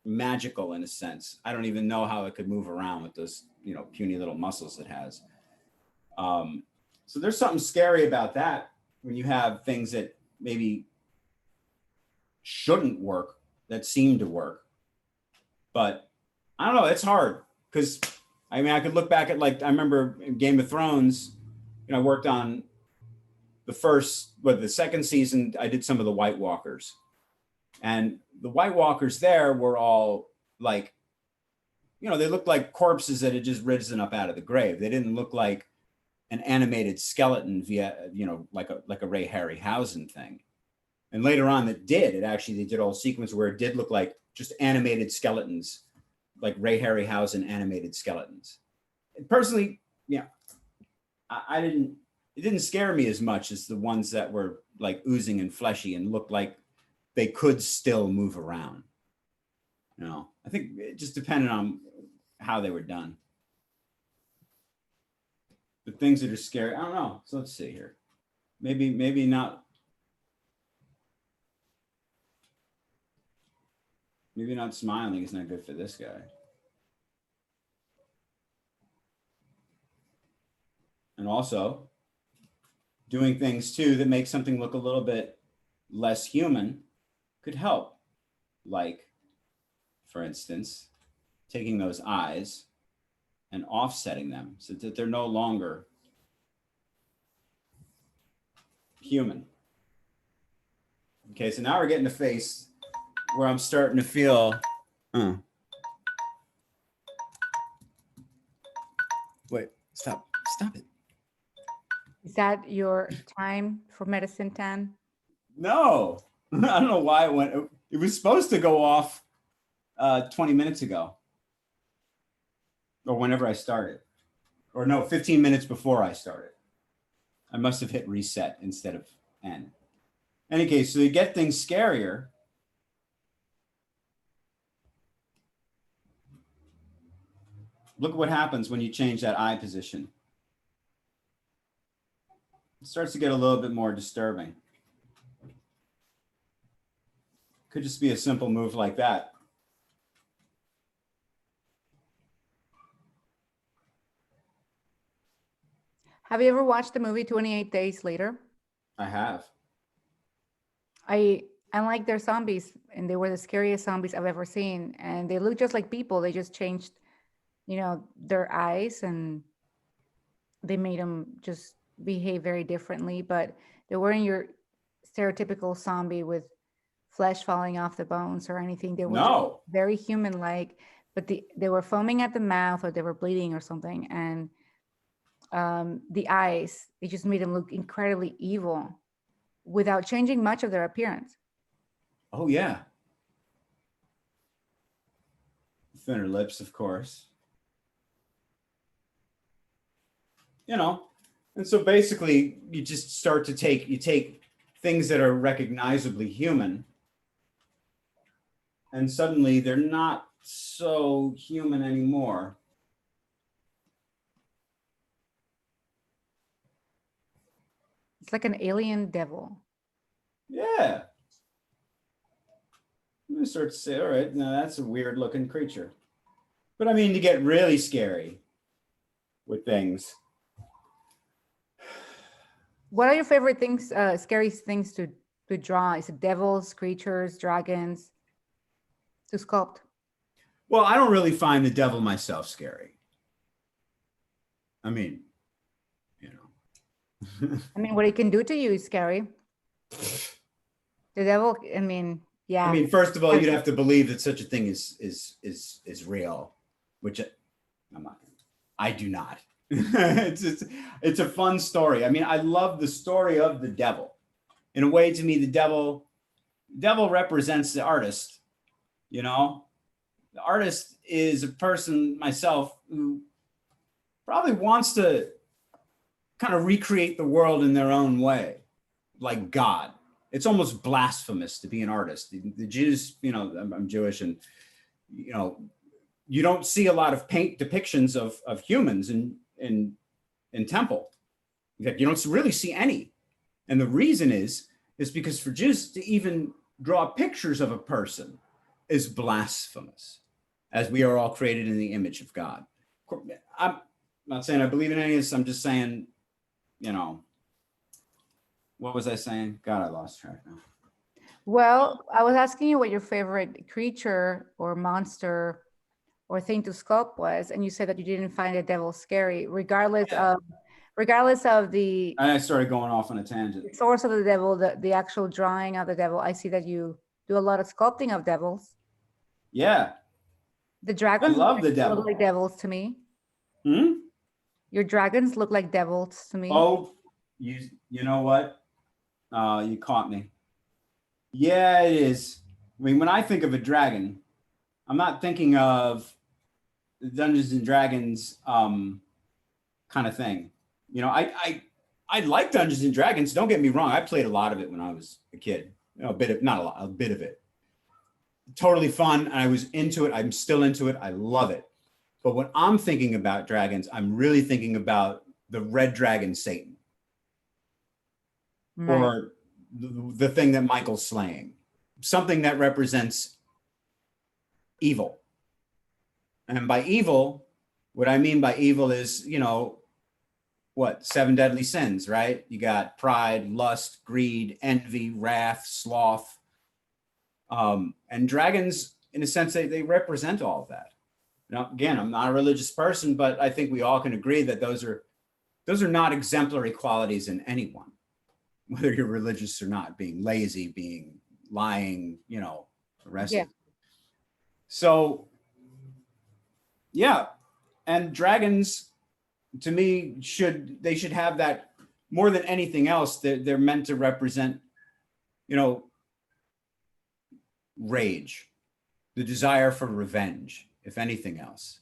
magical in a sense. I don't even know how it could move around with those, you know, puny little muscles it has. So there's something scary about that when you have things that maybe shouldn't work that seem to work. But I don't know, it's hard because I mean, I could look back at, like, I remember in Game of Thrones, you know, I worked on the second season, I did some of the White Walkers. And the White Walkers there were all like, you know, they looked like corpses that had just risen up out of the grave. They didn't look like an animated skeleton via, you know, like a Ray Harryhausen thing. And later on they did a whole sequence where it did look like just animated skeletons, like Ray Harryhausen animated skeletons. And personally, yeah, it didn't scare me as much as the ones that were like oozing and fleshy and looked like they could still move around. You know, I think it just depended on how they were done. The things that are scary, I don't know. So let's see here. Maybe not. Maybe not smiling is not good for this guy. And also doing things too that make something look a little bit less human could help. Like, for instance, taking those eyes and offsetting them so that they're no longer human. Okay, so now we're getting a face where I'm starting to feel, wait, stop it. Is that your time for medicine, Tan? No, I don't know why it was supposed to go off 20 minutes ago. Or whenever I started. Or no, 15 minutes before I started. I must have hit reset instead of end. In any case, so to get things scarier, look at what happens when you change that eye position. It starts to get a little bit more disturbing. Could just be a simple move like that. Have you ever watched the movie 28 Days Later? I have. I like their zombies, and they were the scariest zombies I've ever seen. And they look just like people. They just changed, you know, their eyes, and they made them just behave very differently, but they weren't your stereotypical zombie with flesh falling off the bones or anything. They were No. very human-like, but they were foaming at the mouth, or they were bleeding or something. And the eyes, it just made them look incredibly evil without changing much of their appearance. Oh, yeah. Thinner lips, of course. You know, and so basically you just start to take things that are recognizably human, and suddenly they're not so human anymore. It's like an alien devil. Yeah. I'm gonna start to say, all right, now that's a weird looking creature. But I mean, to get really scary with things. What are your favorite things, scary things to draw? Is it devils, creatures, dragons, to sculpt? Well, I don't really find the devil myself scary. I mean, you know. I mean, what it can do to you is scary. The devil, I mean, yeah. I mean, first of all, you'd have to believe that such a thing is real, which I'm not. I do not. It's a fun story. I mean, I love the story of the devil. In a way, to me, the devil represents the artist. You know, the artist is a person, myself, who probably wants to kind of recreate the world in their own way, like God. It's almost blasphemous to be an artist. The Jews, you know, I'm Jewish, and you know, you don't see a lot of paint depictions of humans in temple. In fact, you don't really see any. And the reason is because for Jews to even draw pictures of a person is blasphemous, as we are all created in the image of God. I'm not saying I believe in any of this. I'm just saying, you know, what was I saying? God, I lost track now. Well, I was asking you what your favorite creature or monster or thing to sculpt was, and you said that you didn't find the devil scary, regardless of the. And I started going off on a tangent. The source of the devil, the actual drawing of the devil. I see that you do a lot of sculpting of devils. Yeah. The dragons I love the devil. look like devils to me. Hmm? Your dragons look like devils to me. Oh, you know what? You caught me. Yeah, it is. I mean, when I think of a dragon, I'm not thinking of the Dungeons and Dragons kind of thing. You know, I like Dungeons and Dragons. Don't get me wrong. I played a lot of it when I was a kid. You know, a bit of it. Totally fun. I was into it. I'm still into it. I love it. But when I'm thinking about dragons, I'm really thinking about the red dragon Satan. Right. Or the thing that Michael's slaying. Something that represents evil. And by evil, what I mean by evil is, you know, what? 7 deadly sins, right? You got pride, lust, greed, envy, wrath, sloth. And dragons, in a sense, they represent all of that. Now, again, I'm not a religious person, but I think we all can agree that those are not exemplary qualities in anyone, whether you're religious or not, being lazy, being lying, you know, the rest of it. So, yeah. And dragons, to me, should have that more than anything else. They're meant to represent, you know, rage, the desire for revenge, if anything else.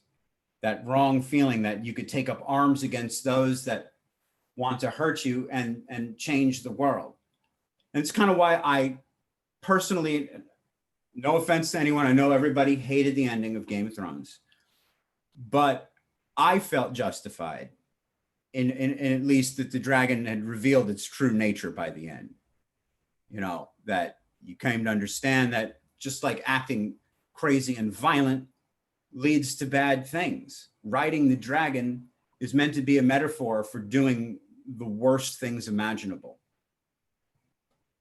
That wrong feeling that you could take up arms against those that want to hurt you and change the world. And it's kind of why I personally, no offense to anyone, I know everybody hated the ending of Game of Thrones, but I felt justified in at least that the dragon had revealed its true nature by the end. You know, that you came to understand that just like acting crazy and violent leads to bad things. Riding the dragon is meant to be a metaphor for doing the worst things imaginable,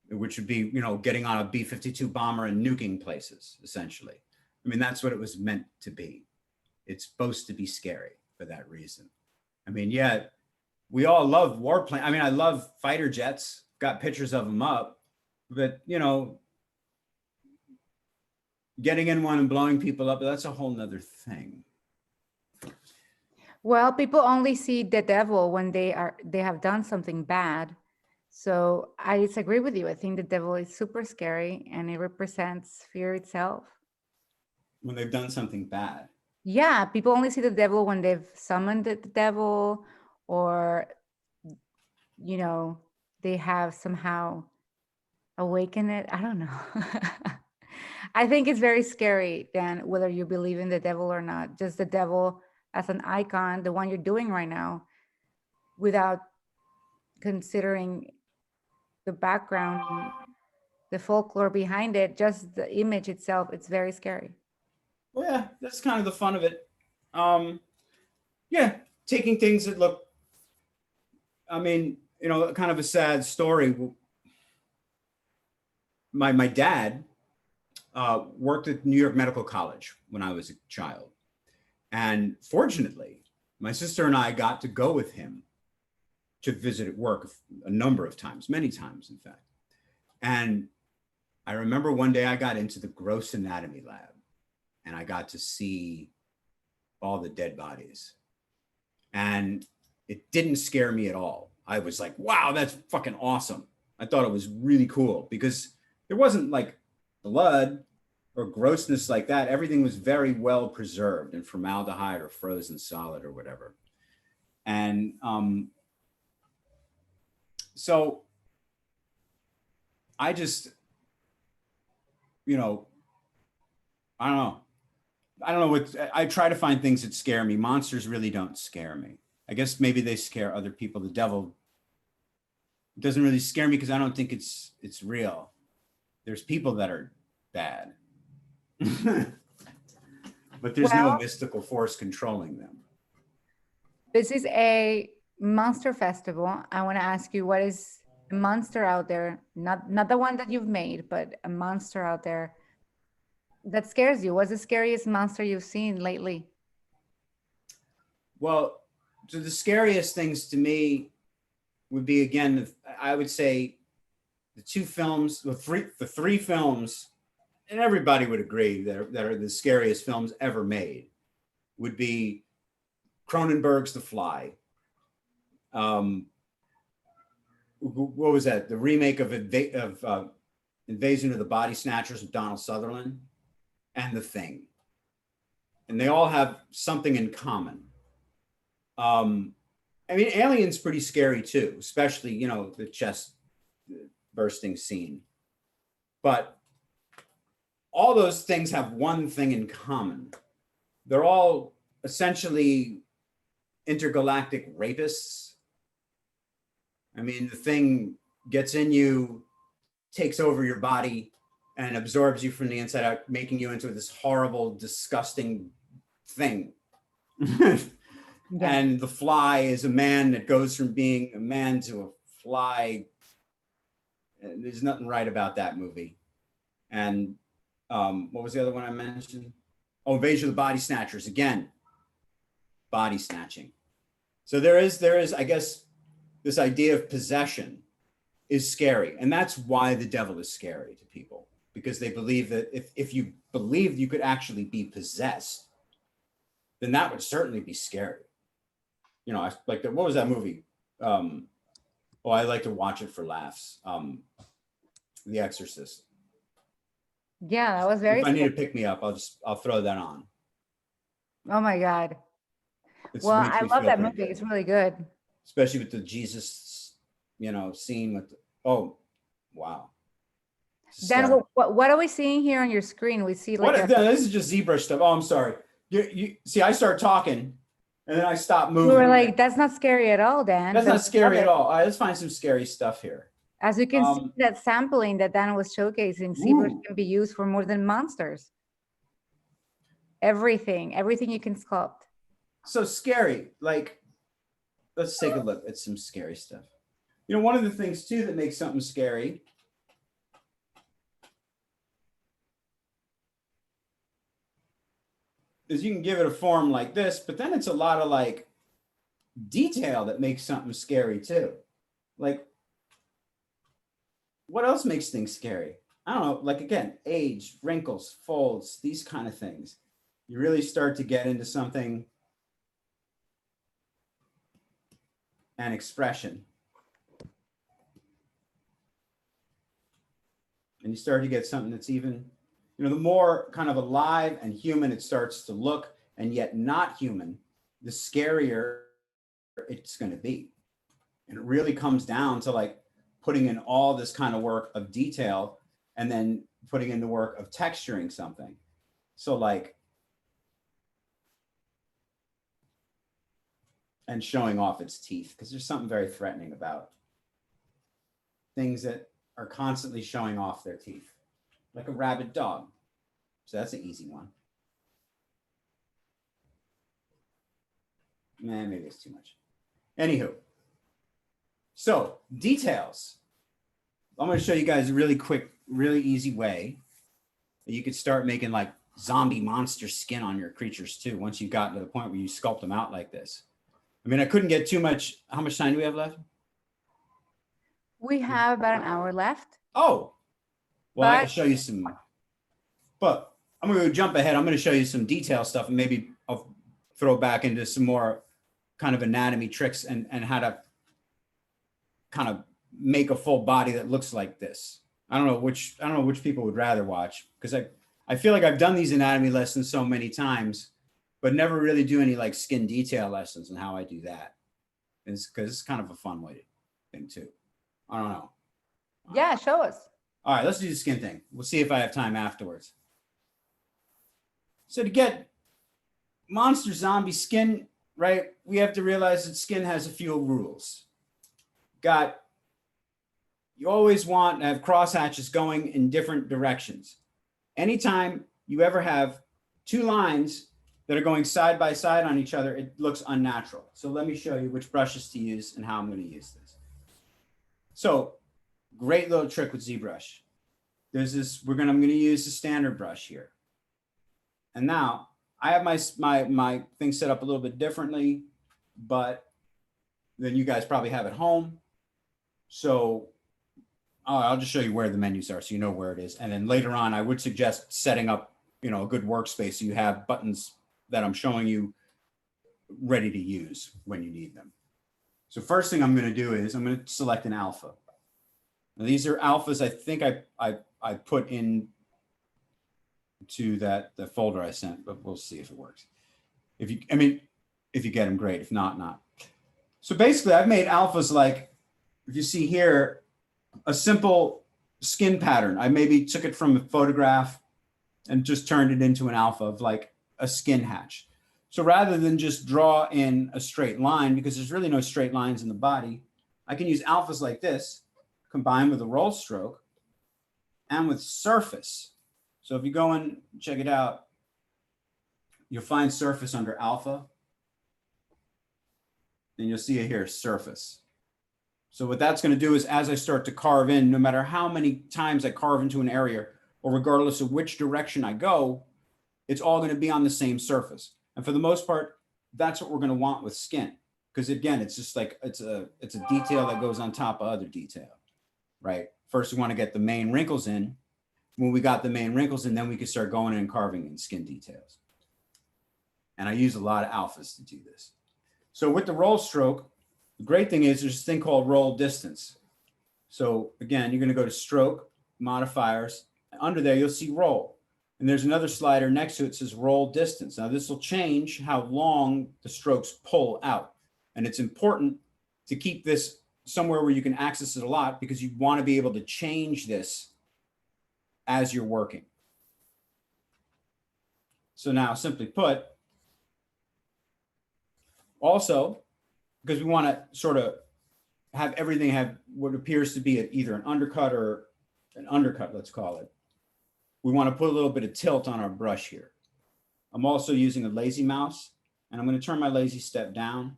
which would be, you know, getting on a B-52 bomber and nuking places, essentially. I mean, that's what it was meant to be. It's supposed to be scary for that reason. I mean, yeah, we all love warplane. I mean, I love fighter jets, got pictures of them up, but you know, getting in one and blowing people up, that's a whole nother thing. Well, people only see the devil when they have done something bad. So I disagree with you. I think the devil is super scary and it represents fear itself. When they've done something bad. Yeah, people only see the devil when they've summoned the devil, or, you know, they have somehow awakened it. I don't know. I think it's very scary, Dan, whether you believe in the devil or not. Just the devil as an icon, the one you're doing right now, without considering the background, the folklore behind it, just the image itself, it's very scary. Well, yeah, that's kind of the fun of it. Yeah, taking things that look, I mean, you know, kind of a sad story. My dad worked at New York Medical College when I was a child. And fortunately, my sister and I got to go with him to visit at work a number of times, many times, in fact. And I remember one day I got into the gross anatomy lab and I got to see all the dead bodies. And it didn't scare me at all. I was like, wow, that's fucking awesome. I thought it was really cool because there wasn't like blood or grossness like that. Everything was very well preserved in formaldehyde or frozen solid or whatever. And so I just, you know, I don't know what, I try to find things that scare me. Monsters really don't scare me. I guess maybe they scare other people. The devil doesn't really scare me because I don't think it's real. There's people that are bad. But there's no mystical force controlling them. This is a monster festival. I want to ask you, what is a monster out there? Not the one that you've made, but a monster out there that scares you. What's the scariest monster you've seen lately? Well, so the scariest things to me would be, again, I would say the two films, the three films, and everybody would agree that are the scariest films ever made, would be Cronenberg's The Fly. What was that? The remake of Invasion of the Body Snatchers with Donald Sutherland, and The Thing. And they all have something in common. I mean, Alien's pretty scary too, especially, you know, the chest bursting scene. But all those things have one thing in common. They're all essentially intergalactic rapists. I mean, the Thing gets in you, takes over your body, and absorbs you from the inside out, making you into this horrible, disgusting thing. Yeah. And The Fly is a man that goes from being a man to a fly. There's nothing right about that movie. And what was the other one I mentioned? Oh, Invasion of the Body Snatchers. Again, body snatching. So there is, I guess, this idea of possession is scary. And that's why the devil is scary to people, because they believe that if you believed you could actually be possessed, then that would certainly be scary. You know, like, what was that movie? I like to watch it for laughs. The Exorcist. Yeah, that was very If I need to pick me up, I'll throw that on. Oh my God. Well, I love that movie. It's really good. Especially with the Jesus, you know, scene with, oh, wow. Then what are we seeing here on your screen? We see like this is just Zbrush stuff. Oh, I'm sorry. You see, I start talking and then I stop moving. We were like, that's not scary at all, Dan. That's not scary at all. All right, let's find some scary stuff here. As you can see, that sampling that Dan was showcasing, Zbrush can be used for more than monsters. Everything you can sculpt. So scary. Like, let's take a look at some scary stuff. You know, one of the things too that makes something scary is you can give it a form like this, but then it's a lot of like detail that makes something scary too. Like, what else makes things scary? I don't know, like again, age, wrinkles, folds, these kind of things. You really start to get into something and expression. And you start to get something that's even, you know, the more kind of alive and human it starts to look and yet not human, the scarier it's going to be. And it really comes down to like putting in all this kind of work of detail and then putting in the work of texturing something. So like, and showing off its teeth, because there's something very threatening about things that are constantly showing off their teeth, like a rabid dog. So that's an easy one. Nah, maybe it's too much. Anywho, so details. I'm going to show you guys a really quick, really easy way that you could start making like zombie monster skin on your creatures too, once you've gotten to the point where you sculpt them out like this. I mean, I couldn't get too much. How much time do we have left? We have about an hour left. Oh, well, I can show you some, but I'm going to jump ahead. I'm going to show you some detail stuff, and maybe I'll throw back into some more kind of anatomy tricks and how to kind of make a full body that looks like this. I don't know which people would rather watch, because I feel like I've done these anatomy lessons so many times, but never really do any like skin detail lessons and how I do that. It's because it's kind of a fun way thing too. I don't know. Yeah, show us. All right, let's do the skin thing. We'll see if I have time afterwards. So to get monster zombie skin, right, we have to realize that skin has a few rules. You always want to have crosshatches going in different directions. Anytime you ever have two lines that are going side by side on each other, it looks unnatural. So let me show you which brushes to use and how I'm going to use this. So great little trick with ZBrush. There's this, I'm going to use the standard brush here. And now I have my thing set up a little bit differently, but than you guys probably have at home. So I'll just show you where the menus are so you know where it is. And then later on, I would suggest setting up, you know, a good workspace so you have buttons that I'm showing you ready to use when you need them. So first thing I'm going to do is I'm going to select an alpha. Now these are alphas I think I put in to the folder I sent, but we'll see if it works. If you get them, great. If not, not. So basically I've made alphas like, if you see here, a simple skin pattern. I maybe took it from a photograph and just turned it into an alpha of like a skin hatch. So rather than just draw in a straight line, because there's really no straight lines in the body, I can use alphas like this, combined with a roll stroke and with surface. So if you go and check it out, you'll find surface under alpha. And you'll see it here, surface. So what that's going to do is as I start to carve in, no matter how many times I carve into an area, or regardless of which direction I go, it's all going to be on the same surface. And for the most part, that's what we're going to want with skin. Because again, it's just like, it's a detail that goes on top of other detail, right? First, we want to get the main wrinkles in. When we got the main wrinkles in, then we can start going in and carving in skin details. And I use a lot of alphas to do this. So with the roll stroke, the great thing is there's this thing called roll distance. So again, you're going to go to stroke, modifiers. Under there, you'll see roll. And there's another slider next to it that says roll distance. Now this will change how long the strokes pull out. And it's important to keep this somewhere where you can access it a lot, because you want to be able to change this as you're working. So now simply put, also, because we want to sort of have everything have what appears to be either an undercut or an undercut, let's call it. We want to put a little bit of tilt on our brush here. I'm also using a lazy mouse, and I'm going to turn my lazy step down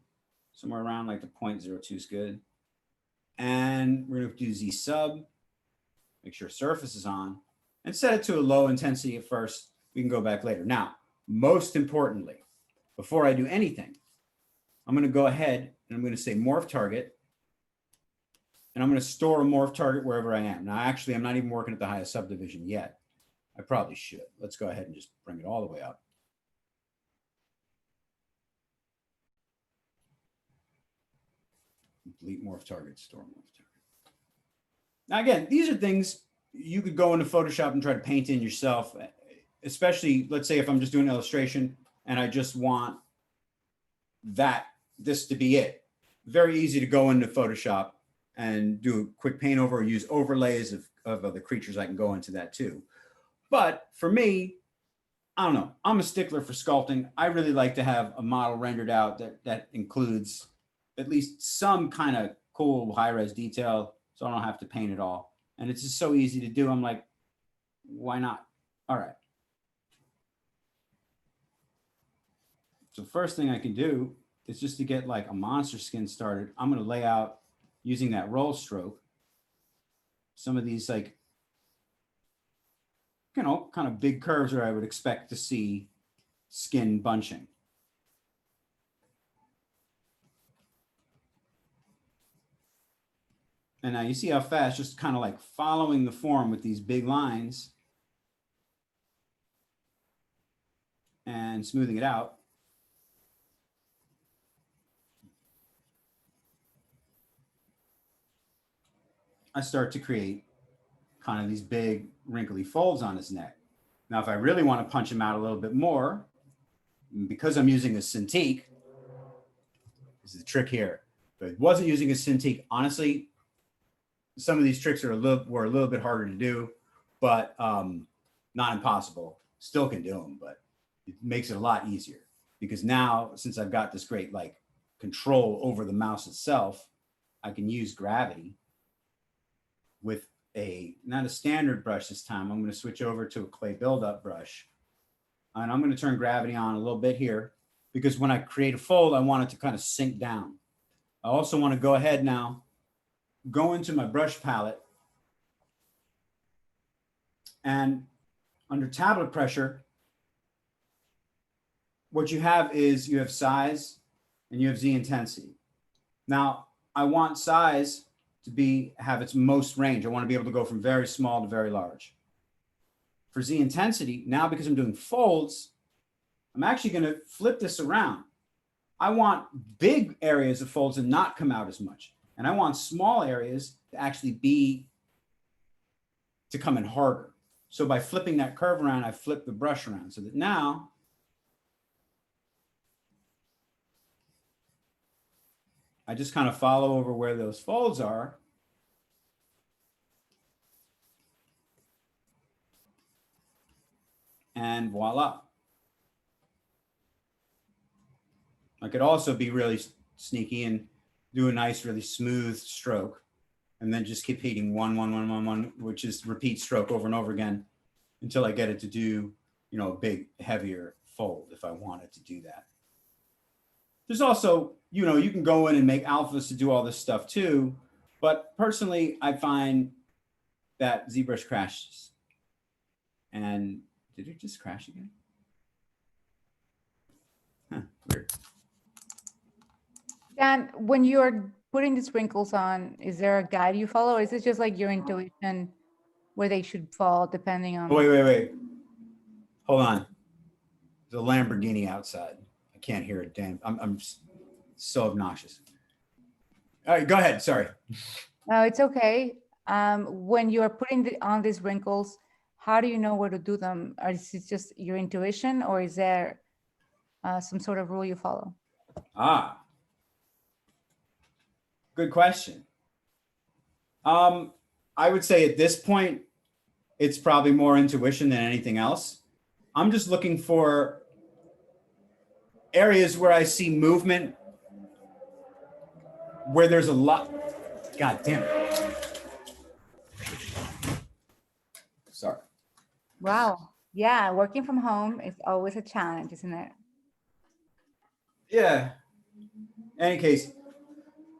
somewhere around like the 0.02 is good. And we're going to do Z sub, make sure surface is on, and set it to a low intensity at first. We can go back later. Now, most importantly, before I do anything, I'm going to go ahead and I'm going to say morph target. And I'm going to store a morph target wherever I am. Now, actually, I'm not even working at the highest subdivision yet. I probably should. Let's go ahead and just bring it all the way up. Delete morph target, store morph target. Now, again, these are things you could go into Photoshop and try to paint in yourself, especially, let's say if I'm just doing an illustration and I just want this to be it. Very easy to go into Photoshop and do a quick paint over or use overlays of other creatures. I can go into that too. But for me, I don't know. I'm a stickler for sculpting. I really like to have a model rendered out that includes at least some kind of cool high-res detail, so I don't have to paint it all. And it's just so easy to do. I'm like, why not? All right. So first thing I can do is just to get like a monster skin started. I'm going to lay out using that roll stroke some of these like, you know, kind of big curves where I would expect to see skin bunching. And now you see how fast, just kind of like following the form with these big lines and smoothing it out. I start to create kind of these big wrinkly folds on his neck. Now, if I really want to punch him out a little bit more, because I'm using a Cintiq, this is the trick here. If I wasn't using a Cintiq, honestly, some of these tricks were a little bit harder to do, but not impossible. Still can do them, but it makes it a lot easier because now, since I've got this great like control over the mouse itself, I can use gravity with not a standard brush this time. I'm going to switch over to a clay buildup brush. And I'm going to turn gravity on a little bit here because when I create a fold, I want it to kind of sink down. I also want to go ahead now, go into my brush palette, and under tablet pressure, what you have is you have size and you have Z intensity. Now, I want size to have its most range. I want to be able to go from very small to very large. For Z intensity, now because I'm doing folds, I'm actually going to flip this around. I want big areas of folds to not come out as much. And I want small areas to actually to come in harder. So by flipping that curve around, I flip the brush around so that now I just kind of follow over where those folds are. And voila. I could also be really sneaky and do a nice, really smooth stroke, and then just keep hitting 1, 1, 1, 1, 1, which is repeat stroke over and over again until I get it to do, you know, a big, heavier fold if I wanted to do that. There's also, you know, you can go in and make alphas to do all this stuff too, but personally, I find that ZBrush crashes. And did it just crash again? Huh, weird. Dan, when you're putting these wrinkles on, is there a guide you follow, or is it just like your intuition where they should fall depending on? Oh, wait. Hold on. There's a Lamborghini outside. I can't hear it. Damn, I'm so obnoxious. All right, go ahead. Sorry. No, it's okay. When you are putting on these wrinkles, how do you know where to do them? Or is it just your intuition, or is there some sort of rule you follow? Good question. I would say at this point, it's probably more intuition than anything else. I'm just looking for areas where I see movement, where there's a lot. God damn it. Sorry. Wow. Yeah, working from home is always a challenge, isn't it? Yeah. Any case,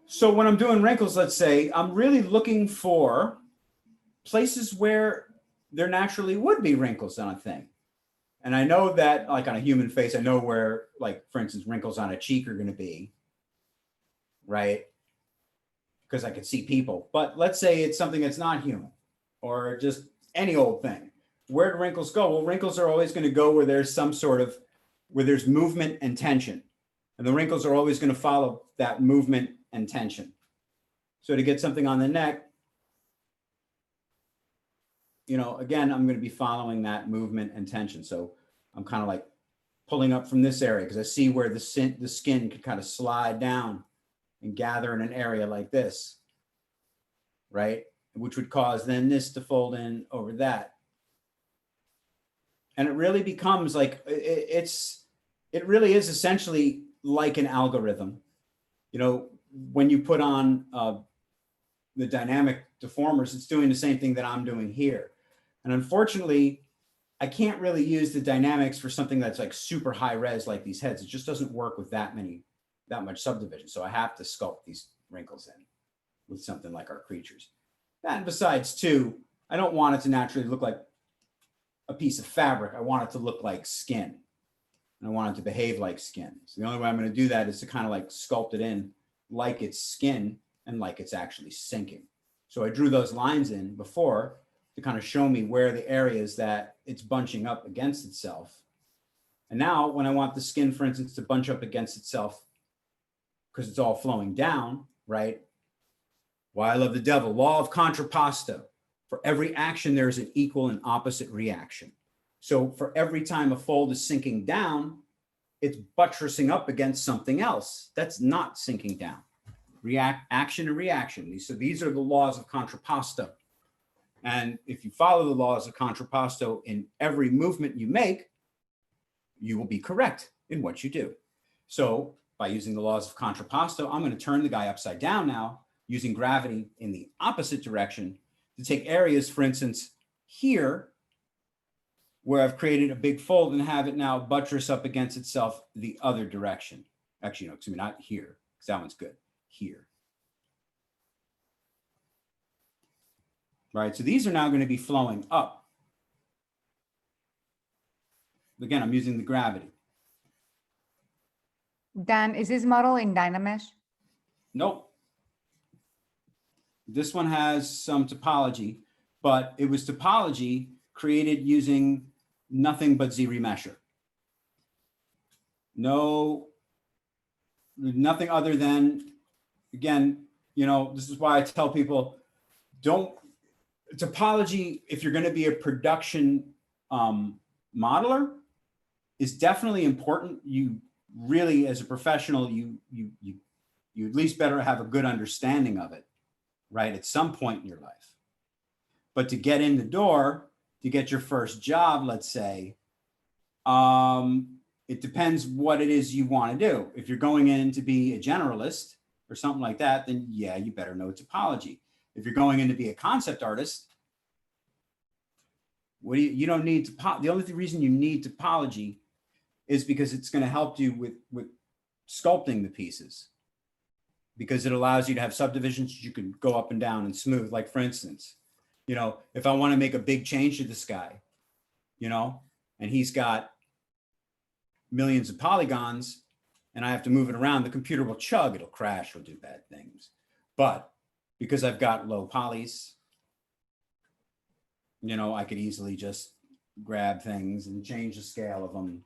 so when I'm doing wrinkles, let's say, I'm really looking for places where there naturally would be wrinkles on a thing. And I know that, like on a human face, I know where, like, for instance, wrinkles on a cheek are going to be. right? Because I could see people. But let's say it's something that's not human or just any old thing. Where do wrinkles go? Well, wrinkles are always going to go where there's some sort of, where there's movement and tension. And the wrinkles are always going to follow that movement and tension. So to get something on the neck, you know, again, I'm going to be following that movement and tension. So I'm kind of like pulling up from this area because I see where the skin could kind of slide down and gather in an area like this, right? Which would cause then this to fold in over that. And it really becomes like, it really is essentially like an algorithm. You know, when you put on the dynamic deformers, it's doing the same thing that I'm doing here. And unfortunately, I can't really use the dynamics for something that's like super high res like these heads. It just doesn't work with that much subdivision. So I have to sculpt these wrinkles in with something like our creatures. And besides too, I don't want it to naturally look like a piece of fabric. I want it to look like skin. And I want it to behave like skin. So the only way I'm going to do that is to kind of like sculpt it in like it's skin and like it's actually sinking. So I drew those lines in before to kind of show me where the areas that it's bunching up against itself. And now when I want the skin, for instance, to bunch up against itself because it's all flowing down, right? Why I love the devil, law of contrapposto. For every action, there's an equal and opposite reaction. So for every time a fold is sinking down, it's buttressing up against something else that's not sinking down. Action and reaction. So these are the laws of contrapposto. And if you follow the laws of contrapposto in every movement you make, you will be correct in what you do. So by using the laws of contrapposto, I'm going to turn the guy upside down now using gravity in the opposite direction to take areas, for instance, here, where I've created a big fold and have it now buttress up against itself the other direction. Actually, no, excuse me, not here, because that one's good. Here. Right, so these are now going to be flowing up. Again, I'm using the gravity. Dan, is this model in Dynamesh? Nope. This one has some topology, but it was topology created using nothing but Z-remesher. No, nothing other than, again, you know, this is why I tell people, topology, if you're going to be a production modeler, is definitely important. You really, as a professional, you at least better have a good understanding of it, right, at some point in your life. But to get in the door, to get your first job, let's say, it depends what it is you want to do. If you're going in to be a generalist or something like that, then yeah, you better know topology. If you're going in to be a concept artist, you don't need topology. The only reason you need topology is because it's going to help you with sculpting the pieces, because it allows you to have subdivisions you can go up and down and smooth. Like for instance, you know, if I want to make a big change to this guy, you know, and he's got millions of polygons and I have to move it around, the computer will chug, it'll crash, it'll do bad things. But because I've got low polys, you know, I could easily just grab things and change the scale of them,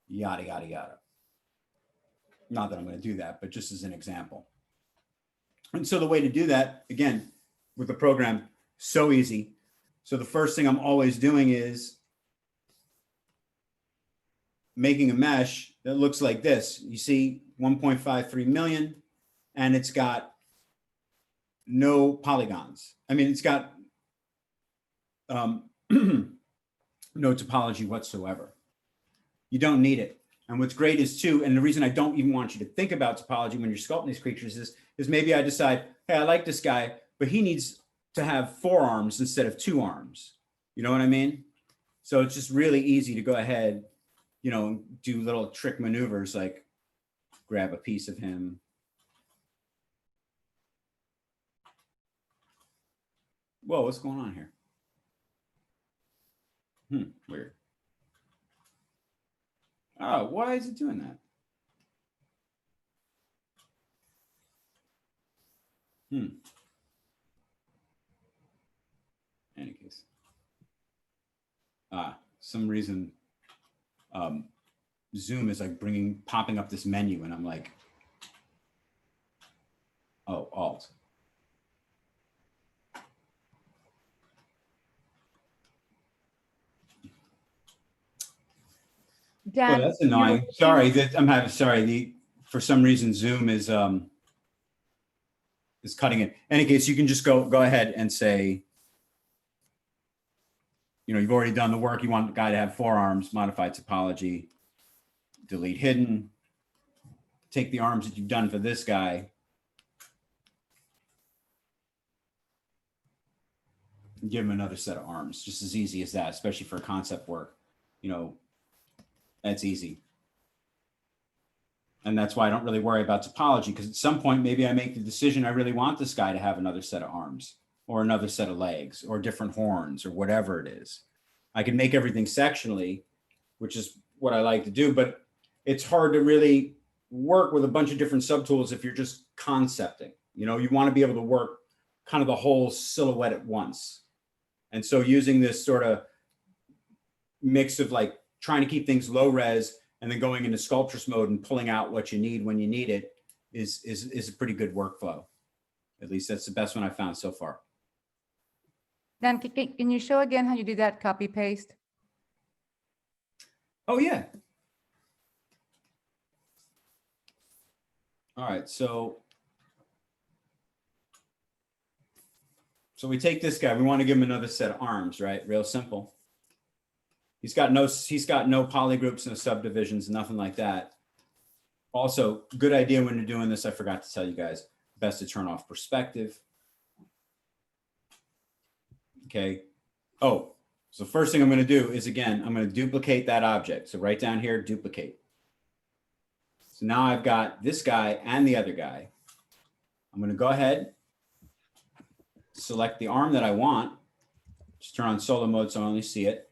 yada, yada, yada. Not that I'm going to do that, but just as an example. And so the way to do that, again, with the program, so easy. So the first thing I'm always doing is making a mesh that looks like this. You see 1.53 million, and it's got no polygons. I mean, it's got no topology whatsoever. You don't need it. And what's great is too, and the reason I don't even want you to think about topology when you're sculpting these creatures is maybe I decide, hey, I like this guy, but he needs to have 4 arms instead of 2 arms. You know what I mean? So it's just really easy to go ahead, you know, do little trick maneuvers like grab a piece of him. Whoa, what's going on here? Weird. Oh, why is it doing that? Any case. Some reason Zoom is like popping up this menu and I'm like, oh, Alt. Dan, oh, that's annoying. Sorry, for some reason Zoom is cutting it. In any case, you can just go ahead and say, you know, you've already done the work. You want the guy to have 4 arms, modify topology, delete hidden, take the arms that you've done for this guy, and give him another set of arms. Just as easy as that, especially for concept work. You know, that's easy. And that's why I don't really worry about topology, because at some point, maybe I make the decision I really want this guy to have another set of arms or another set of legs or different horns or whatever it is. I can make everything sectionally, which is what I like to do, but it's hard to really work with a bunch of different subtools if you're just concepting. You know, you want to be able to work kind of the whole silhouette at once. And so using this sort of mix of like trying to keep things low res and then going into sculptress mode and pulling out what you need when you need it is a pretty good workflow. At least that's the best one I've found so far. Dan, can you show again how you did that copy paste? Oh, yeah. All right, so we take this guy. We want to give him another set of arms, right? Real simple. He's got no polygroups, no subdivisions, nothing like that. Also, good idea when you're doing this, I forgot to tell you guys, best to turn off perspective. Okay. Oh, so first thing I'm going to do is, again, I'm going to duplicate that object. So right down here, duplicate. So now I've got this guy and the other guy. I'm going to go ahead, select the arm that I want, just turn on solo mode so I only see it.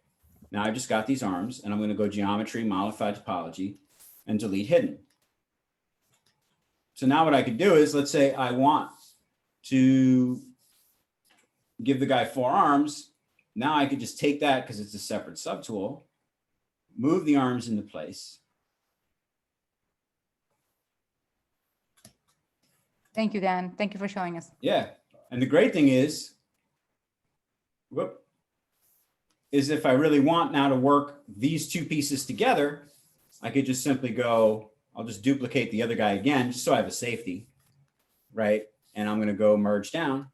Now I've just got these arms, and I'm going to go geometry, modify topology, and delete hidden. So now what I could do is, let's say I want to give the guy 4 arms. Now I could just take that, because it's a separate subtool, move the arms into place. Thank you, Dan. Thank you for showing us. Yeah. And the great thing is, if I really want now to work these 2 pieces together, I could just simply go, I'll just duplicate the other guy again, just so I have a safety, right? And I'm going to go merge down.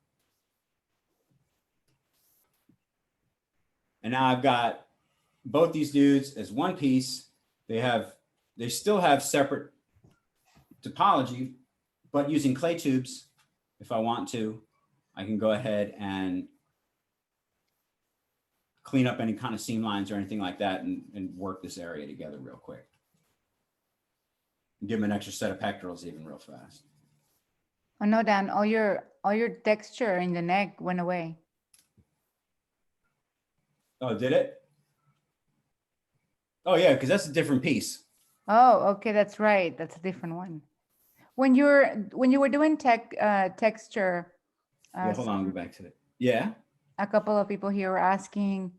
And now I've got both these dudes as one piece. They still have separate topology, but using clay tubes, if I want to, I can go ahead and clean up any kind of seam lines or anything like that and work this area together real quick. Give them an extra set of pectorals even real fast. Oh no, Dan, all your texture in the neck went away. Oh, did it? Oh yeah, because that's a different piece. Oh, okay, that's right. That's a different one. When you were doing texture, Yeah, hold on, go back to it. Yeah. A couple of people here were asking,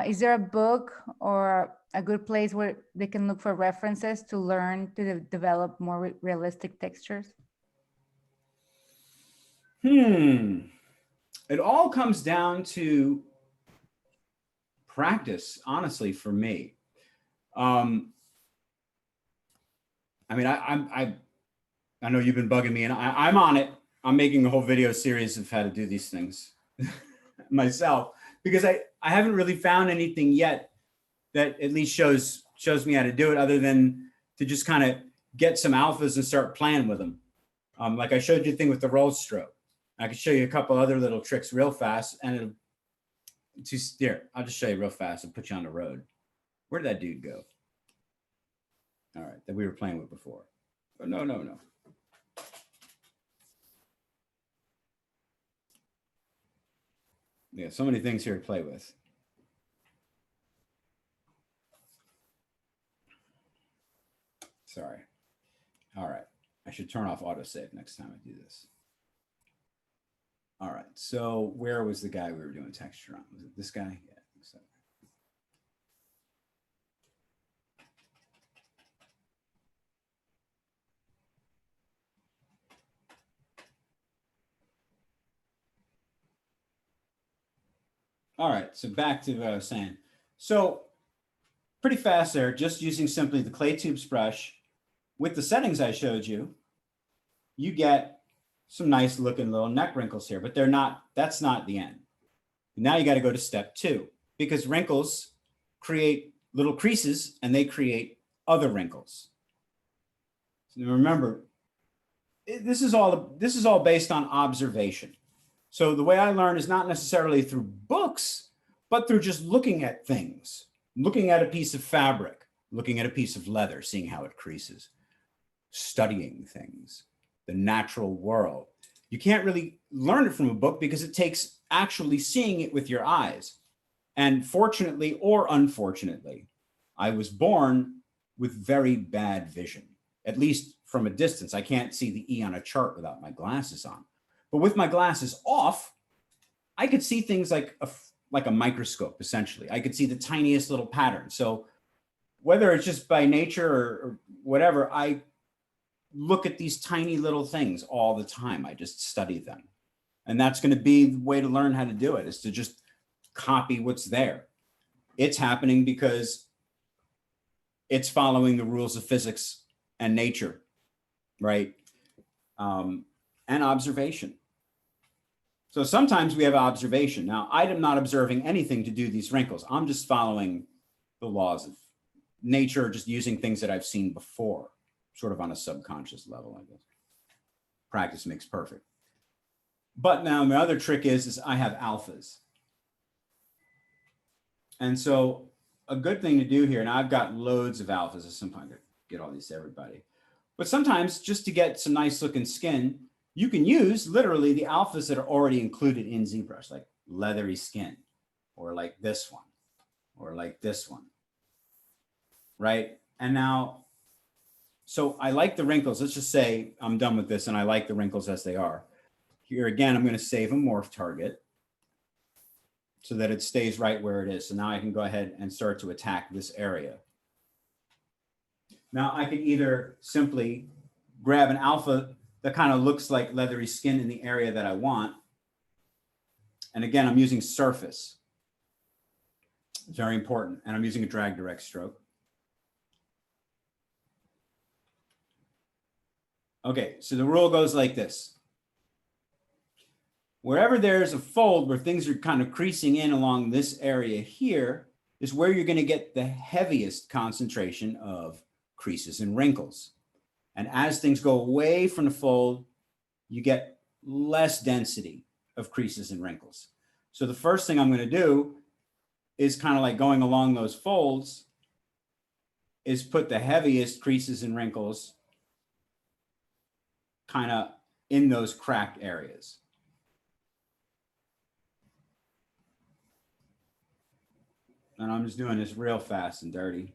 is there a book or a good place where they can look for references to learn to develop more realistic textures? It all comes down to practice, honestly, for me. I mean, I know you've been bugging me, and I'm on it. I'm making a whole video series of how to do these things myself, because I haven't really found anything yet that at least shows me how to do it, other than to just kind of get some alphas and start playing with them. Like I showed you the thing with the roll stroke. I could show you a couple other little tricks real fast, and I'll just show you real fast and put you on the road. Where did that dude go? All right, that we were playing with before. Oh, no. Yeah, so many things here to play with. Sorry. All right. I should turn off autosave next time I do this. All right, so where was the guy we were doing texture on? Was it this guy? Yeah, I think so. All right, so back to what I was saying. So pretty fast there, just using simply the clay tubes brush with the settings I showed you, you get some nice looking little neck wrinkles here, but they're not, that's not the end. Now you got to go to step 2 because wrinkles create little creases and they create other wrinkles. So remember, this is all based on observation. So the way I learn is not necessarily through books, but through just looking at things, looking at a piece of fabric, looking at a piece of leather, seeing how it creases, studying things, the natural world. You can't really learn it from a book because it takes actually seeing it with your eyes. And fortunately or unfortunately, I was born with very bad vision, at least from a distance. I can't see the E on a chart without my glasses on. But with my glasses off, I could see things like a microscope, essentially. I could see the tiniest little pattern. So whether it's just by nature or whatever, I look at these tiny little things all the time. I just study them. And that's going to be the way to learn how to do it, is to just copy what's there. It's happening because it's following the rules of physics and nature, right? And observation. So sometimes we have observation. Now, I'm not observing anything to do these wrinkles. I'm just following the laws of nature, just using things that I've seen before, sort of on a subconscious level, I guess. Practice makes perfect. But now the other trick is I have alphas. And so a good thing to do here, and I've got loads of alphas at some point, I get all these to everybody. But sometimes just to get some nice looking skin, you can use literally the alphas that are already included in ZBrush, like leathery skin, or like this one, or like this one, right? And now, so I like the wrinkles. Let's just say I'm done with this and I like the wrinkles as they are. Here again, I'm going to save a morph target so that it stays right where it is. So now I can go ahead and start to attack this area. Now I can either simply grab an alpha that kind of looks like leathery skin in the area that I want. And again, I'm using surface. It's very important. And I'm using a drag direct stroke. Okay, so the rule goes like this. Wherever there's a fold where things are kind of creasing in along this area here is where you're going to get the heaviest concentration of creases and wrinkles. And as things go away from the fold, you get less density of creases and wrinkles. So the first thing I'm going to do is kind of like going along those folds is put the heaviest creases and wrinkles kind of in those cracked areas. And I'm just doing this real fast and dirty.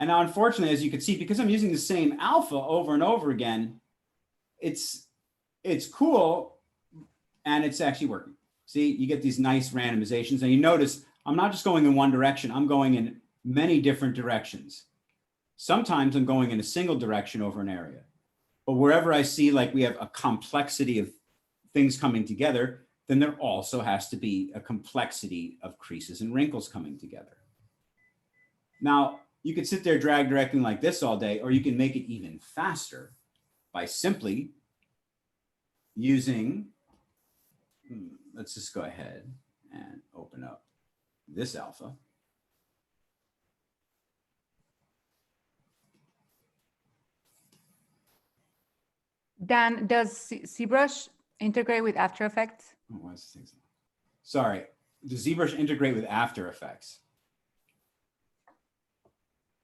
And now, unfortunately, as you can see, because I'm using the same alpha over and over again, it's cool and it's actually working. See, you get these nice randomizations. And you notice I'm not just going in one direction. I'm going in many different directions. Sometimes I'm going in a single direction over an area. But wherever I see like we have a complexity of things coming together, then there also has to be a complexity of creases and wrinkles coming together. Now, you could sit there drag directing like this all day, or you can make it even faster by simply using, let's just go ahead and open up this alpha. Dan, does ZBrush integrate with After Effects? Oh, why is this thing so... Sorry, does ZBrush integrate with After Effects?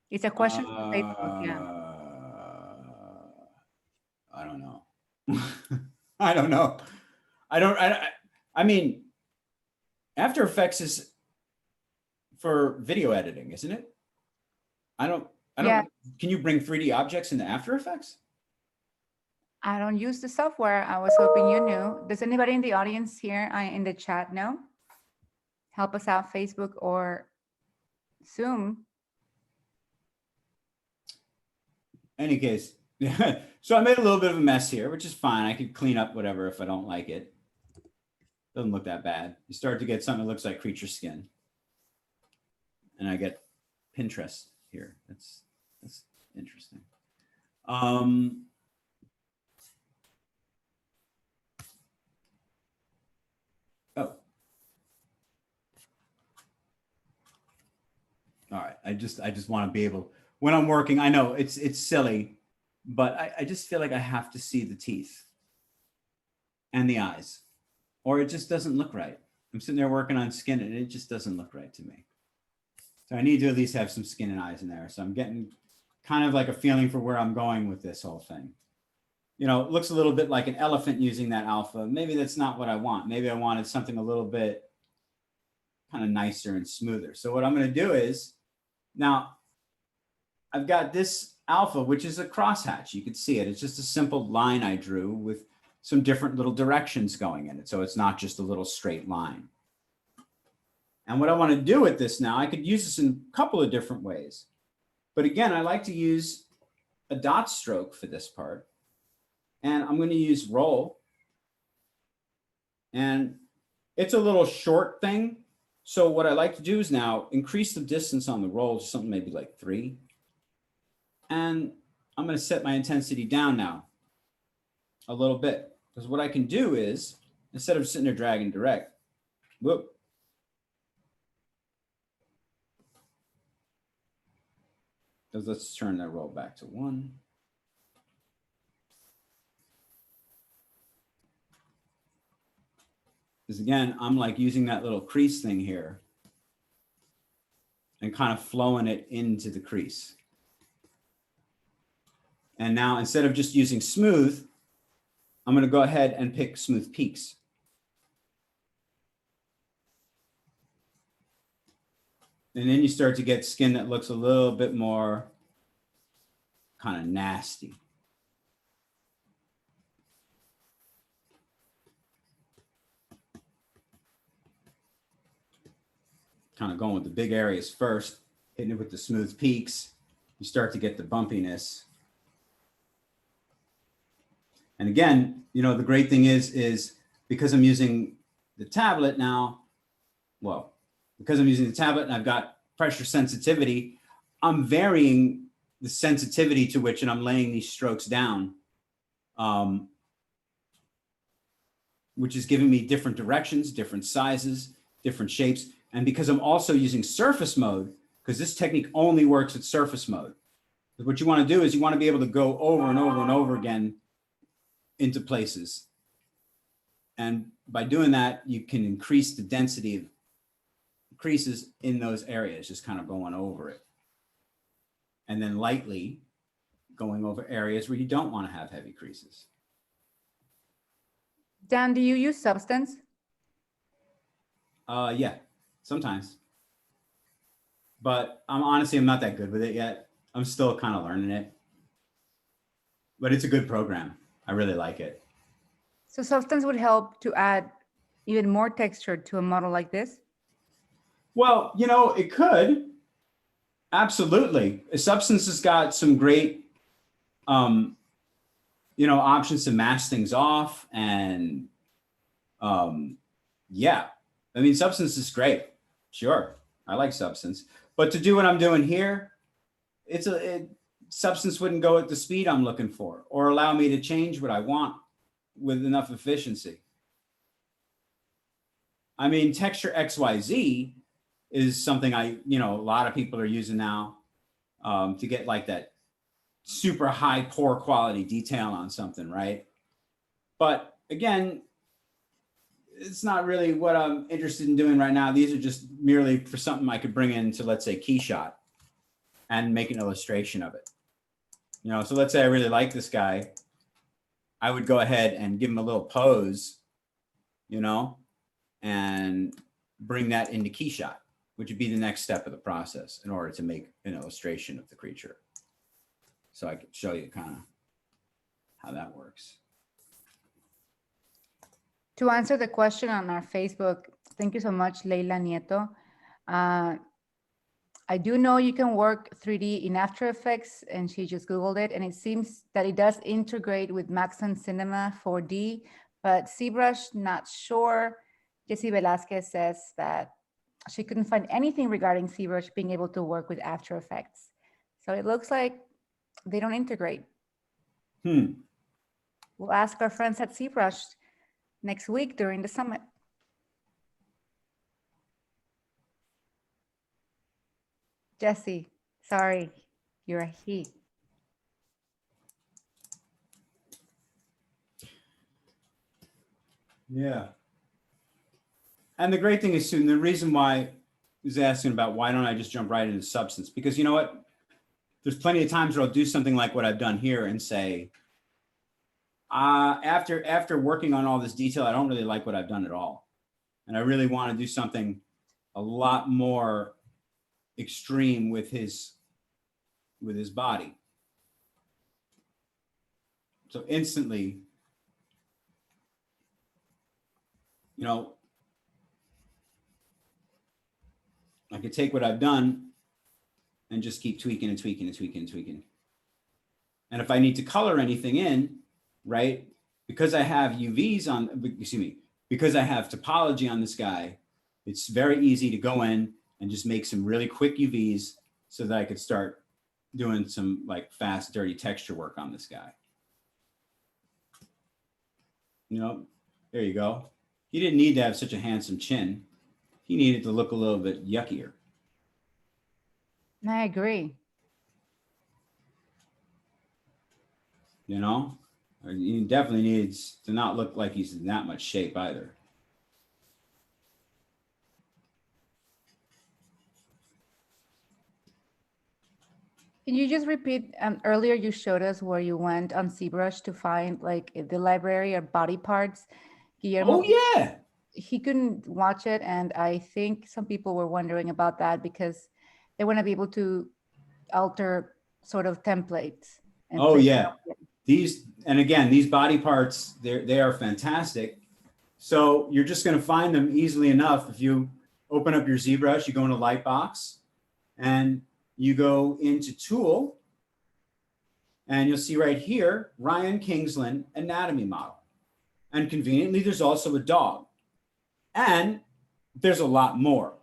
It's a question from Facebook, yeah. I don't know. I don't know. I mean, After Effects is for video editing, isn't it? I don't, Yeah. can you bring 3D objects into After Effects? I don't use the software. I was hoping you knew. Does anybody in the audience here in the chat know? Help us out, Facebook or Zoom. Any case, so I made a little bit of a mess here, which is fine. I could clean up whatever if I don't like it. Doesn't look that bad. You start to get something that looks like creature skin. And I get Pinterest here. That's interesting. Oh. All right. I just want to be able, when I'm working, I know it's silly, but I just feel like I have to see the teeth and the eyes, or it just doesn't look right. I'm sitting there working on skin and it just doesn't look right to me. So I need to at least have some skin and eyes in there. So I'm getting kind of like a feeling for where I'm going with this whole thing. You know, it looks a little bit like an elephant using that alpha. Maybe that's not what I want. Maybe I wanted something a little bit kind of nicer and smoother. So what I'm going to do is, now I've got this alpha, which is a crosshatch. You can see it. It's just a simple line I drew with some different little directions going in it. So it's not just a little straight line. And what I want to do with this now, I could use this in a couple of different ways. But again, I like to use a dot stroke for this part. And I'm going to use roll. And it's a little short thing. So what I like to do is now increase the distance on the roll to something maybe like 3. And I'm going to set my intensity down now a little bit. Because what I can do is, instead of sitting there dragging direct, whoop. Let's turn that roll back to 1. Because again, I'm like using that little crease thing here and kind of flowing it into the crease. And now instead of just using smooth, I'm going to go ahead and pick smooth peaks. And then you start to get skin that looks a little bit more kind of nasty. Kind of going with the big areas first, hitting it with the smooth peaks. You start to get the bumpiness. And again, you know, the great thing is because I'm using the tablet now, well, because I'm using the tablet and I've got pressure sensitivity, I'm varying the sensitivity to which, and I'm laying these strokes down, which is giving me different directions, different sizes, different shapes. And because I'm also using surface mode, because this technique only works at surface mode. What you want to do is you want to be able to go over and over and over again into places. And by doing that, you can increase the density of creases in those areas, just kind of going over it. And then lightly going over areas where you don't want to have heavy creases. Dan, do you use Substance? Yeah, sometimes. But I'm not that good with it yet. I'm still kind of learning it. But it's a good program. I really like it. So Substance would help to add even more texture to a model like this? Well, you know, it could. Absolutely. Substance has got some great, you know, options to mask things off. And yeah, I mean, Substance is great. Sure. I like Substance. But to do what I'm doing here, Substance wouldn't go at the speed I'm looking for or allow me to change what I want with enough efficiency. I mean, texture XYZ is something a lot of people are using now to get like that super high poor quality detail on something, right? But again, it's not really what I'm interested in doing right now. These are just merely for something I could bring into, let's say, Keyshot and make an illustration of it. You know, so let's say I really like this guy. I would go ahead and give him a little pose, you know, and bring that into Keyshot, which would be the next step of the process in order to make an illustration of the creature. So I could show you kind of how that works. To answer the question on our Facebook, thank you so much, Leila Nieto. I do know you can work 3D in After Effects, and she just Googled it, and it seems that it does integrate with Maxon Cinema 4D, but Zbrush, not sure. Jessie Velasquez says that she couldn't find anything regarding Zbrush being able to work with After Effects. So it looks like they don't integrate. We'll ask our friends at Zbrush next week during the summit. Jesse, sorry, you're a he. Yeah. And the great thing is, Susan, the reason why I was asking about why don't I just jump right into substance? Because you know what? There's plenty of times where I'll do something like what I've done here and say, after working on all this detail, I don't really like what I've done at all. And I really want to do something a lot more extreme with his body. So instantly, you know, I could take what I've done and just keep tweaking and tweaking and tweaking and tweaking. And if I need to color anything in, right, because I have UVs on, excuse me, because I have topology on this guy, it's very easy to go in and just make some really quick UVs so that I could start doing some like fast, dirty texture work on this guy. You know, there you go. He didn't need to have such a handsome chin. He needed to look a little bit yuckier. I agree. You know, he definitely needs to not look like he's in that much shape either. Can you just repeat, earlier you showed us where you went on Zbrush to find like the library or body parts. Guillermo, oh yeah. He couldn't watch it, and I think some people were wondering about that because they want to be able to alter sort of templates. Oh yeah. These, and again, these body parts, they are fantastic. So you're just going to find them easily enough. If you open up your ZBrush, you go into Lightbox and you go into Tool, and you'll see right here, Ryan Kingsland anatomy model. And conveniently, there's also a dog. And there's a lot more.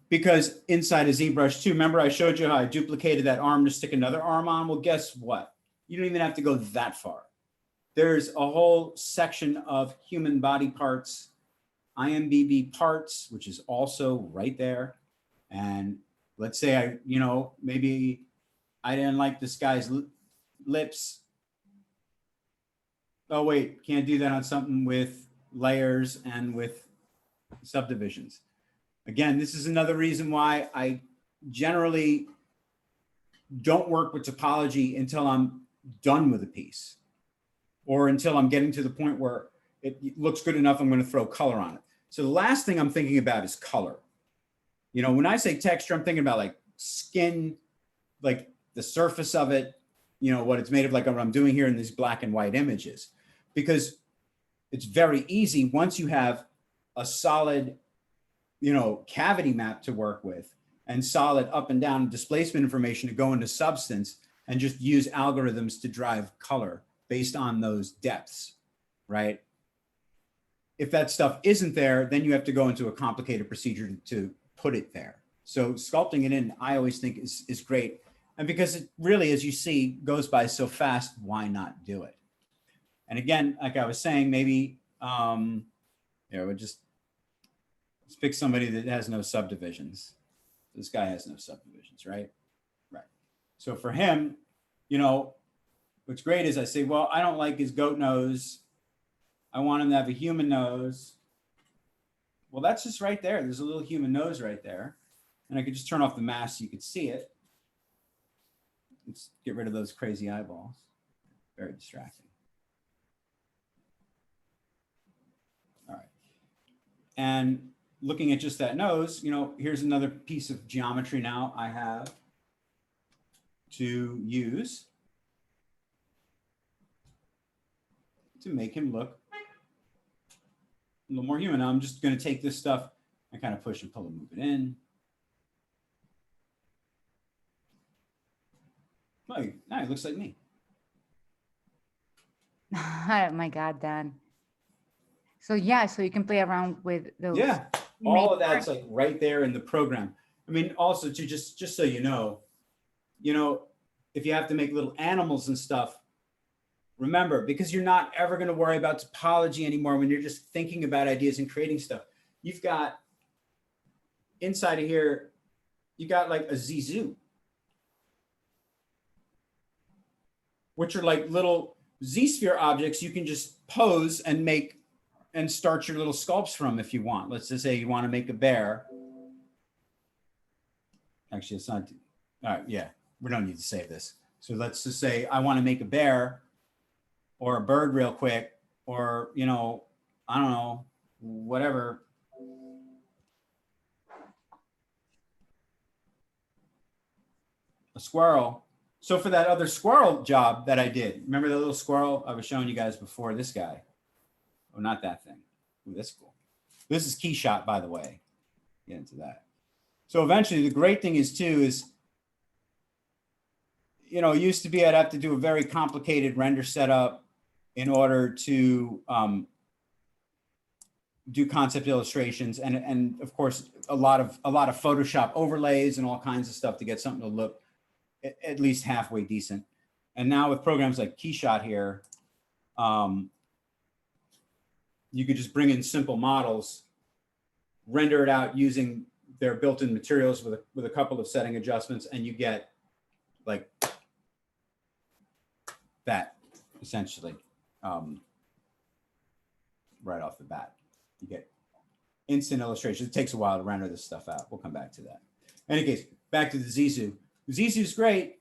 Because inside of ZBrush too, remember I showed you how I duplicated that arm to stick another arm on? Well, guess what? You don't even have to go that far. There's a whole section of human body parts, IMDb parts, which is also right there. And let's say maybe I didn't like this guy's lips. Oh wait, can't do that on something with layers and with subdivisions. Again, this is another reason why I generally don't work with topology until I'm done with a piece, or until I'm getting to the point where it looks good enough, I'm going to throw color on it. So the last thing I'm thinking about is color. You know, when I say texture, I'm thinking about like skin, like the surface of it, you know, what it's made of, like what I'm doing here in these black and white images, because it's very easy once you have a solid, you know, cavity map to work with and solid up and down displacement information to go into substance and just use algorithms to drive color based on those depths, right? If that stuff isn't there, then you have to go into a complicated procedure to put it there. So sculpting it in, I always think is great. And because it really, as you see, goes by so fast, why not do it? And again, like I was saying, maybe, let's pick somebody that has no subdivisions. This guy has no subdivisions, right? Right. So for him, you know, what's great is I say, well, I don't like his goat nose. I want him to have a human nose. Well, that's just right there. There's a little human nose right there. And I could just turn off the mask so you could see it. Let's get rid of those crazy eyeballs. Very distracting. All right. And looking at just that nose, you know, here's another piece of geometry now I have to use. to make him look a little more human. Now I'm just going to take this stuff and kind of push and pull and move it in. Like, now it looks like me. Oh my God, Dan. So yeah, so you can play around with those. Yeah, all of that's like right there in the program. I mean, also to just so you know, if you have to make little animals and stuff, remember, because you're not ever going to worry about topology anymore when you're just thinking about ideas and creating stuff. You've got inside of here, you got like a Zizoo, which are like little Z-sphere objects you can just pose and make and start your little sculpts from if you want. Let's just say you want to make a bear. Actually, it's not. All right, yeah, we don't need to save this. So let's just say I want to make a bear or a bird real quick, or, I don't know, whatever. A squirrel. So for that other squirrel job that I did, remember the little squirrel I was showing you guys before, this guy? Oh, not that thing. Ooh, that's cool. This is Keyshot, by the way. Get into that. So eventually the great thing is too, is, it used to be I'd have to do a very complicated render setup in order to do concept illustrations. And of course, a lot of Photoshop overlays and all kinds of stuff to get something to look at least halfway decent. And now with programs like Keyshot here, you could just bring in simple models, render it out using their built-in materials with a couple of setting adjustments, and you get like that essentially right off the bat. You get instant illustrations. It takes a while to render this stuff out. We'll come back to that. In any case, back to the Zizoo. Zizoo's great.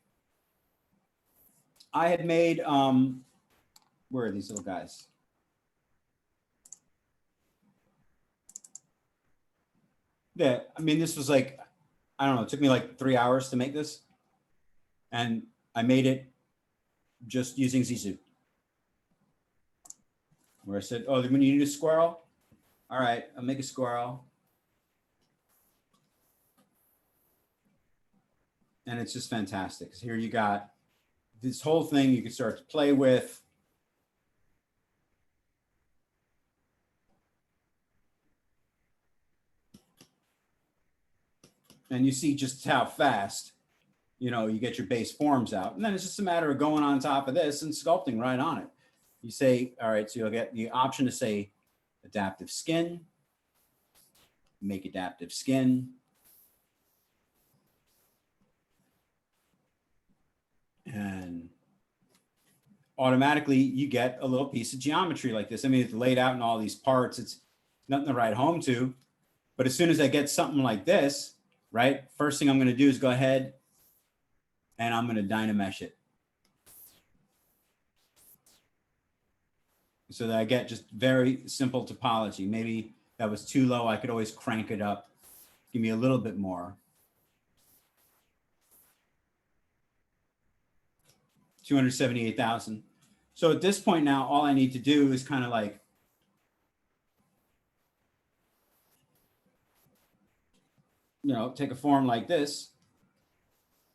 I had made, where are these little guys? Yeah, I mean, this was like, I don't know, it took me like 3 hours to make this. And I made it just using Zizoo. Where I said, oh, when you need a squirrel? All right, I'll make a squirrel. And it's just fantastic. Because here you got this whole thing you can start to play with. And you see just how fast, you get your base forms out. And then it's just a matter of going on top of this and sculpting right on it. You say, all right, so you'll get the option to say adaptive skin, make adaptive skin. And automatically you get a little piece of geometry like this. I mean, it's laid out in all these parts. It's nothing to write home to. But as soon as I get something like this, right, first thing I'm going to do is go ahead and I'm going to Dynamesh it. So that I get just very simple topology. Maybe that was too low. I could always crank it up, give me a little bit more. 278,000. So at this point now, all I need to do is kind of like, take a form like this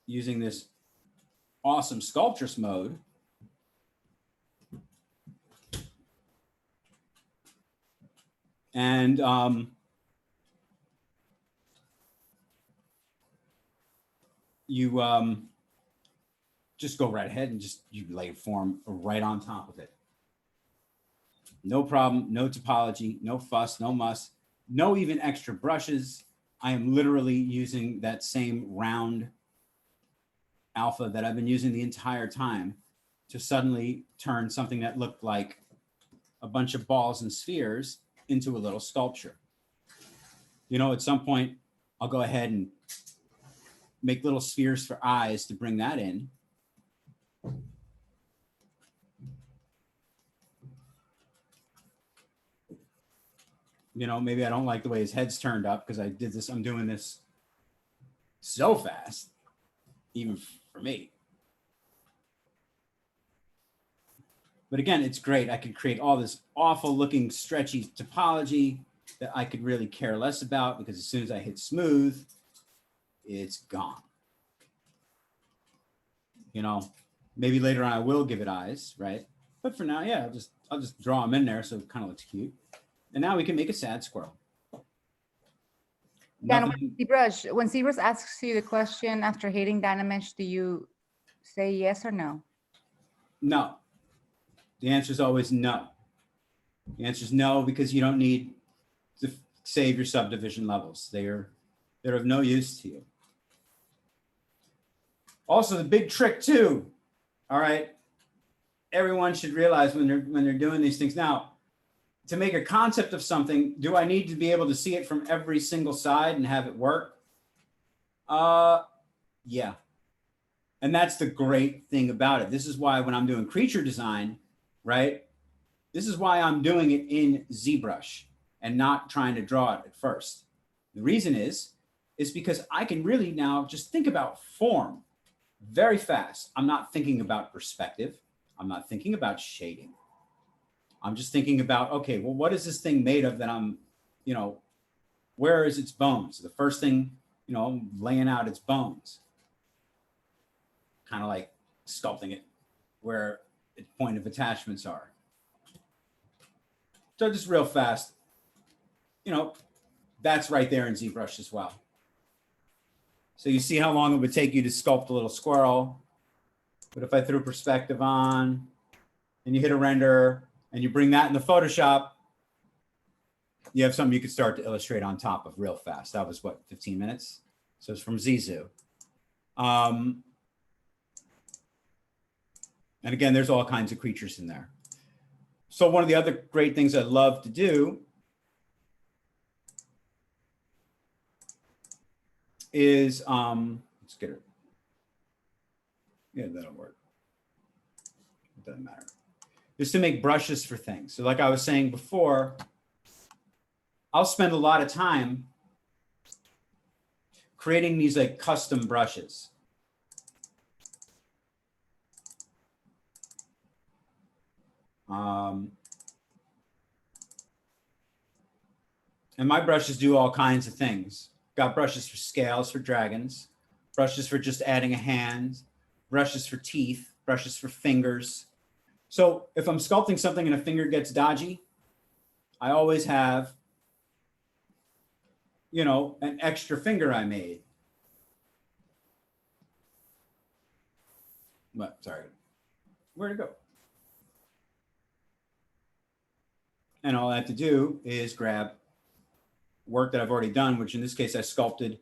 using this awesome sculptress mode. And you just go right ahead and you lay a form right on top of it. No problem, no topology, no fuss, no muss, no even extra brushes. I am literally using that same round alpha that I've been using the entire time to suddenly turn something that looked like a bunch of balls and spheres into a little sculpture. At some point, I'll go ahead and make little spheres for eyes to bring that in. Maybe I don't like the way his head's turned up because I'm doing this so fast, even for me. But again, it's great. I could create all this awful looking stretchy topology that I could really care less about, because as soon as I hit smooth, it's gone. You know, maybe later on I will give it eyes, right? But for now, yeah, I'll just draw them in there so it kind of looks cute. And now we can make a sad squirrel. Dan, when ZBrush asks you the question after hitting Dynamesh, do you say yes or no? No. The answer is always no. The answer is no, because you don't need to save your subdivision levels. They're of no use to you. Also, the big trick too, all right, everyone should realize when they're doing these things. Now, to make a concept of something, do I need to be able to see it from every single side and have it work? Yeah. And that's the great thing about it. This is why when I'm doing creature design, right, this is why I'm doing it in ZBrush and not trying to draw it at first. The reason is because I can really now just think about form very fast. I'm not thinking about perspective. I'm not thinking about shading. I'm just thinking about, okay, well, what is this thing made of that I'm, you know, where is its bones? The first thing, you know, I'm laying out its bones. Kind of like sculpting it where its point of attachments are. So just real fast, you know, that's right there in ZBrush as well. So you see how long it would take you to sculpt a little squirrel. But if I threw perspective on and you hit a render and you bring that into Photoshop, you have something you could start to illustrate on top of real fast. That was what, 15 minutes? So it's from Zizou. And again, there's all kinds of creatures in there. So one of the other great things I love to do is, let's get it. Yeah, that'll work. It doesn't matter. Just to make brushes for things. So like I was saying before, I'll spend a lot of time creating these like custom brushes. And my brushes do all kinds of things. Got brushes for scales for dragons, brushes for just adding a hand, brushes for teeth, brushes for fingers. So if I'm sculpting something and a finger gets dodgy, I always have, you know, an extra finger I made. But sorry, where'd it go? And all I have to do is grab work that I've already done, which in this case, I sculpted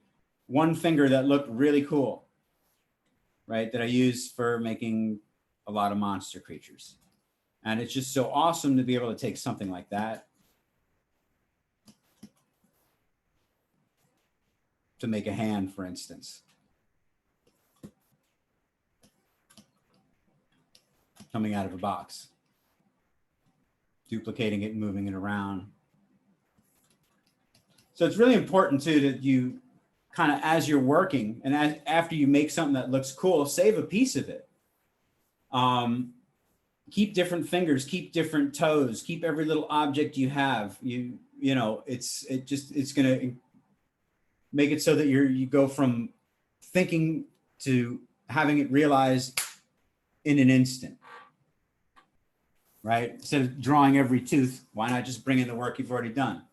one finger that looked really cool, right? That I used for making a lot of monster creatures. And it's just so awesome to be able to take something like that to make a hand, for instance. Coming out of a box. Duplicating it and moving it around. So it's really important too that you kind of, as you're working and after you make something that looks cool, save a piece of it. Keep different fingers, keep different toes, keep every little object you have. You know, it's going to make it so that you go from thinking to having it realized in an instant. Right? Instead of drawing every tooth, why not just bring in the work you've already done?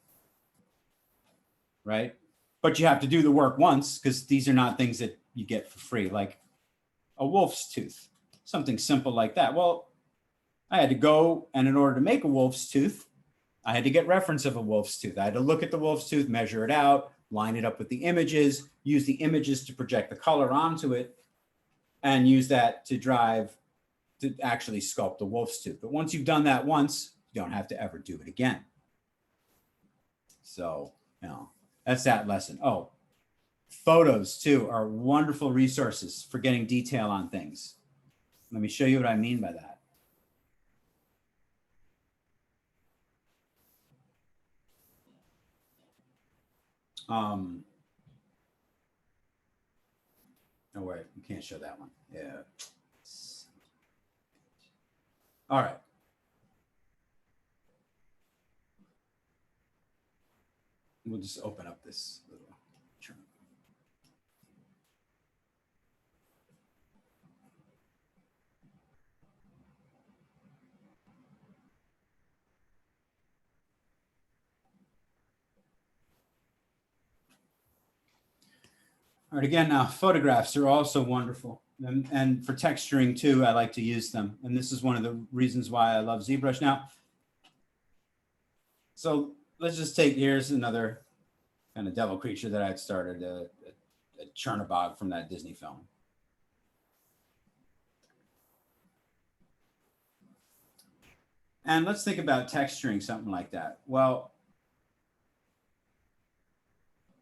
Right? But you have to do the work once, because these are not things that you get for free, like a wolf's tooth, something simple like that. Well, I had to go, and in order to make a wolf's tooth, I had to get reference of a wolf's tooth. I had to look at the wolf's tooth, measure it out, line it up with the images, use the images to project the color onto it, and use that to actually sculpt the wolf's tooth. But once you've done that once, you don't have to ever do it again. So, you know, that's that lesson. Oh, photos too are wonderful resources for getting detail on things. Let me show you what I mean by that. Oh wait, you can't show that one. Yeah. All right. we'll just open up this little chart. All right, again, now photographs are also wonderful. And for texturing too, I like to use them. And this is one of the reasons why I love ZBrush. Now, so let's just take, here's another kind of devil creature that I'd started, a Chernobog from that Disney film. And let's think about texturing something like that. Well,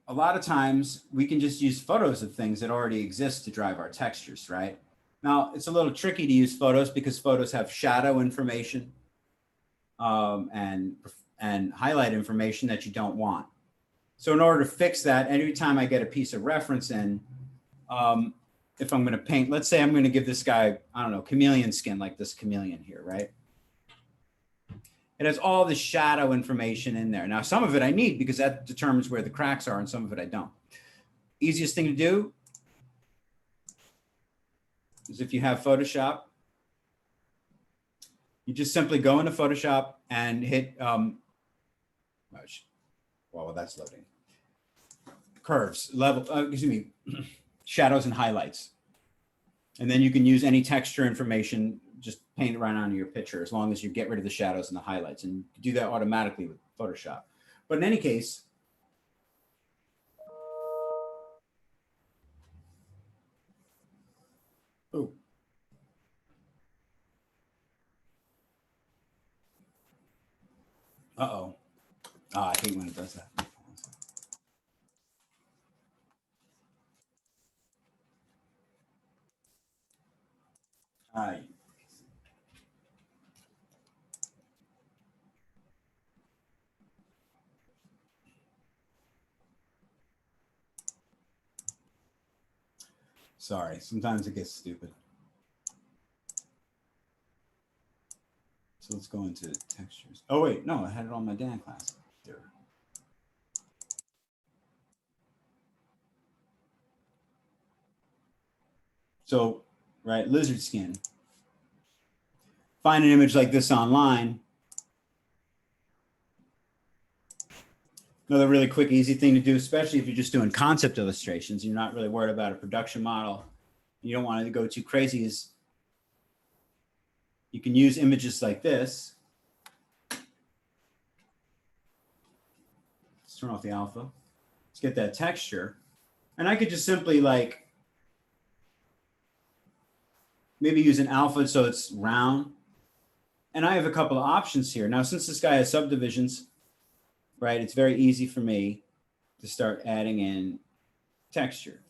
a lot of times we can just use photos of things that already exist to drive our textures, right? Now, it's a little tricky to use photos because photos have shadow information and highlight information that you don't want. So in order to fix that, every time I get a piece of reference in, if I'm going to paint, let's say I'm going to give this guy, I don't know, chameleon skin, like this chameleon here, right? It has all the shadow information in there. Now, some of it I need because that determines where the cracks are, and some of it I don't. Easiest thing to do is if you have Photoshop, you just simply go into Photoshop and hit, well, that's loading. Curves, level, excuse me, shadows and highlights. And then you can use any texture information, just paint it right onto your picture as long as you get rid of the shadows and the highlights, and do that automatically with Photoshop. But in any case, oh, uh-oh. I hate when it does that. Sorry, sometimes it gets stupid. So let's go into textures. Oh wait, no, I had it on my Dan class. Here. So, right, lizard skin. Find an image like this online. Another really quick, easy thing to do, especially if you're just doing concept illustrations, you're not really worried about a production model, you don't want it to go too crazy, is you can use images like this. Let's turn off the alpha. Let's get that texture. And I could just simply like, maybe use an alpha so it's round. And I have a couple of options here. Now, since this guy has subdivisions, right, it's very easy for me to start adding in texture.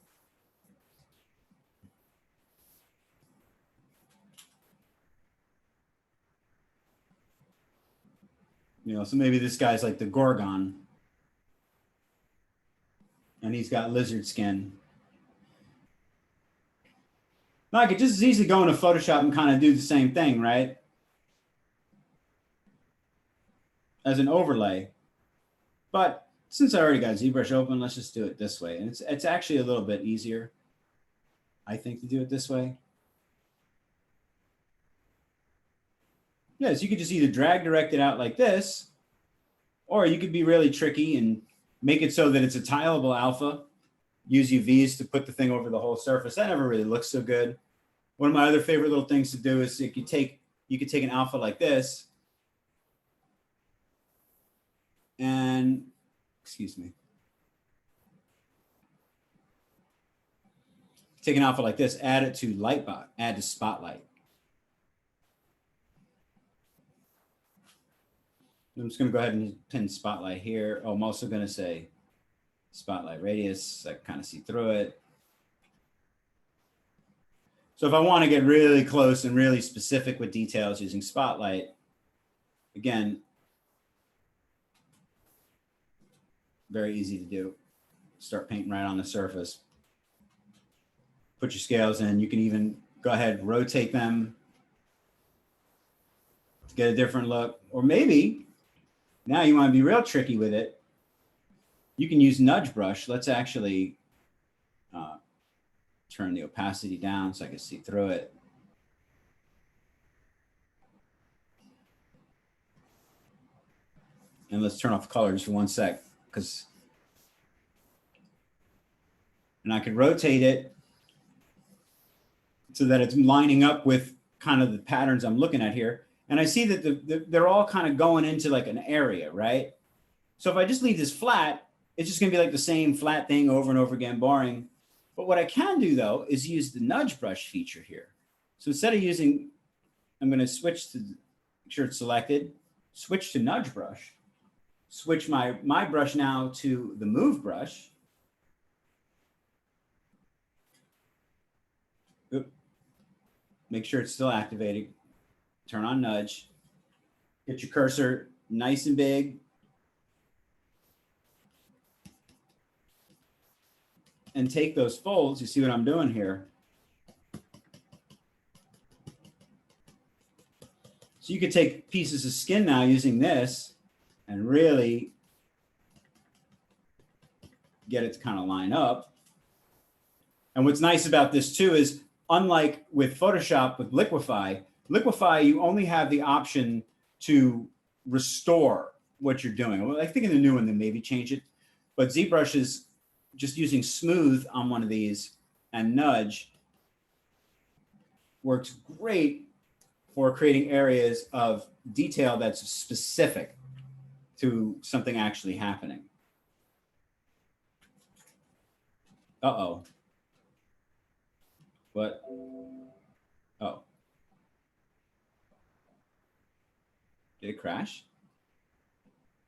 You know, so maybe this guy's like the Gorgon, and he's got lizard skin. Now I could just as easily go into Photoshop and kind of do the same thing, right? As an overlay. But since I already got ZBrush open, let's just do it this way. And it's actually a little bit easier, I think, to do it this way. Yes, you could just either drag direct it out like this, or you could be really tricky and make it so that it's a tileable alpha. Use UVs to put the thing over the whole surface. That never really looks so good. One of my other favorite little things to do is you could take an alpha like this, and excuse me, take an alpha like this, add it to Lightbot, add to Spotlight. I'm just going to go ahead and pin Spotlight here. Oh, I'm also going to say Spotlight radius. I kind of see through it. So if I want to get really close and really specific with details using Spotlight, again, very easy to do. Start painting right on the surface. Put your scales in. You can even go ahead and rotate them to get a different look. Or maybe now you want to be real tricky with it. you can use nudge brush. Let's actually turn the opacity down so I can see through it. And let's turn off the color just for 1 sec, and I can rotate it so that it's lining up with kind of the patterns I'm looking at here. And I see that they're all kind of going into like an area, right? So if I just leave this flat, it's just gonna be like the same flat thing over and over again, boring. But what I can do though is use the nudge brush feature here. So instead of using, I'm gonna switch to, make sure it's selected, switch to nudge brush, switch my brush now to the move brush. Oop. Make sure it's still activated. Turn on nudge. Get your cursor nice and big. And take those folds. You see what I'm doing here? So you could take pieces of skin now using this and really get it to kind of line up. And what's nice about this too is, unlike with Photoshop, with Liquify, you only have the option to restore what you're doing. Well, I think in the new one, they maybe change it, but ZBrush is just using smooth on one of these and nudge works great for creating areas of detail that's specific to something actually happening. Uh-oh. What? Oh. Did it crash?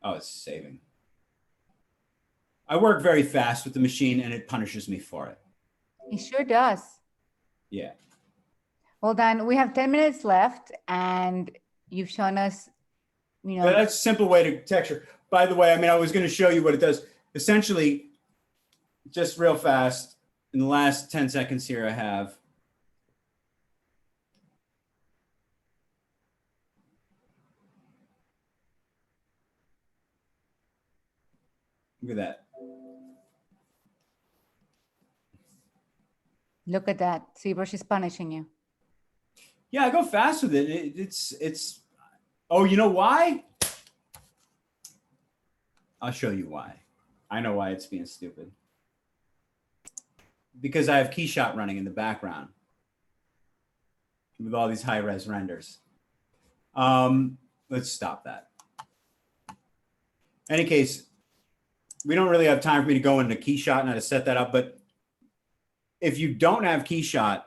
Oh, it's saving. I work very fast with the machine and it punishes me for it. It sure does. Yeah. Well, Dan, we have 10 minutes left and you've shown us, you know. That's a simple way to texture. By the way, I mean, I was going to show you what it does. Essentially, just real fast, in the last 10 seconds here, I have. Look at that. Look at that. ZBrush is punishing you. Yeah, I go fast with it. It's. Oh, you know why? I'll show you why. I know why it's being stupid. Because I have Keyshot running in the background with all these high-res renders. Let's stop that. In any case, we don't really have time for me to go into Keyshot and how to set that up, but if you don't have Keyshot,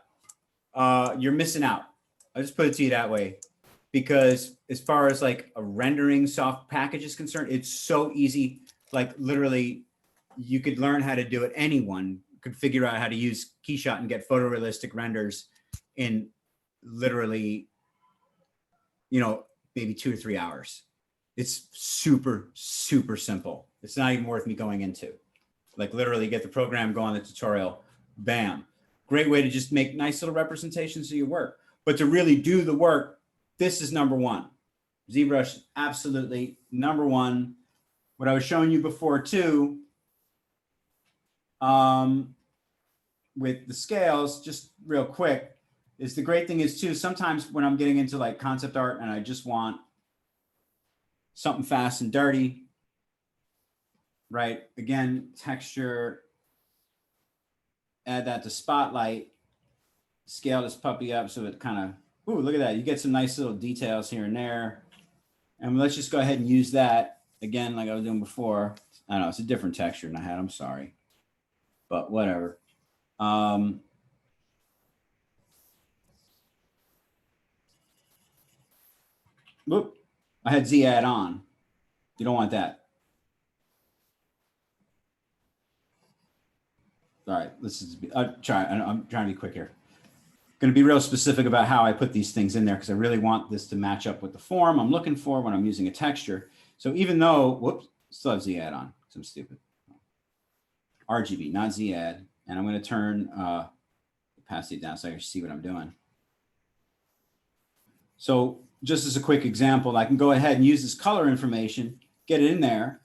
you're missing out. I'll just put it to you that way, because as far as like a rendering soft package is concerned, it's so easy. Like literally, you could learn how to do it. Anyone could figure out how to use Keyshot and get photorealistic renders in literally, you know, maybe 2 to 3 hours. It's super, super simple. It's not even worth me going into. Like literally get the program, go on the tutorial, bam. Great way to just make nice little representations of your work. But to really do the work, this is number one. ZBrush, absolutely number one. What I was showing you before too, with the scales, just real quick, is the great thing is too, sometimes when I'm getting into like concept art and I just want something fast and dirty, right? Again, texture, add that to spotlight, scale this puppy up so it kind of, ooh, look at that. You get some nice little details here and there. And let's just go ahead and use that again, like I was doing before. I don't know, it's a different texture than I had, I'm sorry, but whatever. Whoop, I had Z add on. You don't want that. All right, let's just be, I'm trying to be quick here. Going to be real specific about how I put these things in there because I really want this to match up with the form I'm looking for when I'm using a texture. So even though, whoops, still have Z add on because I'm stupid. RGB, not Z add. And I'm going to turn opacity down so I can see what I'm doing. So just as a quick example, I can go ahead and use this color information, get it in there,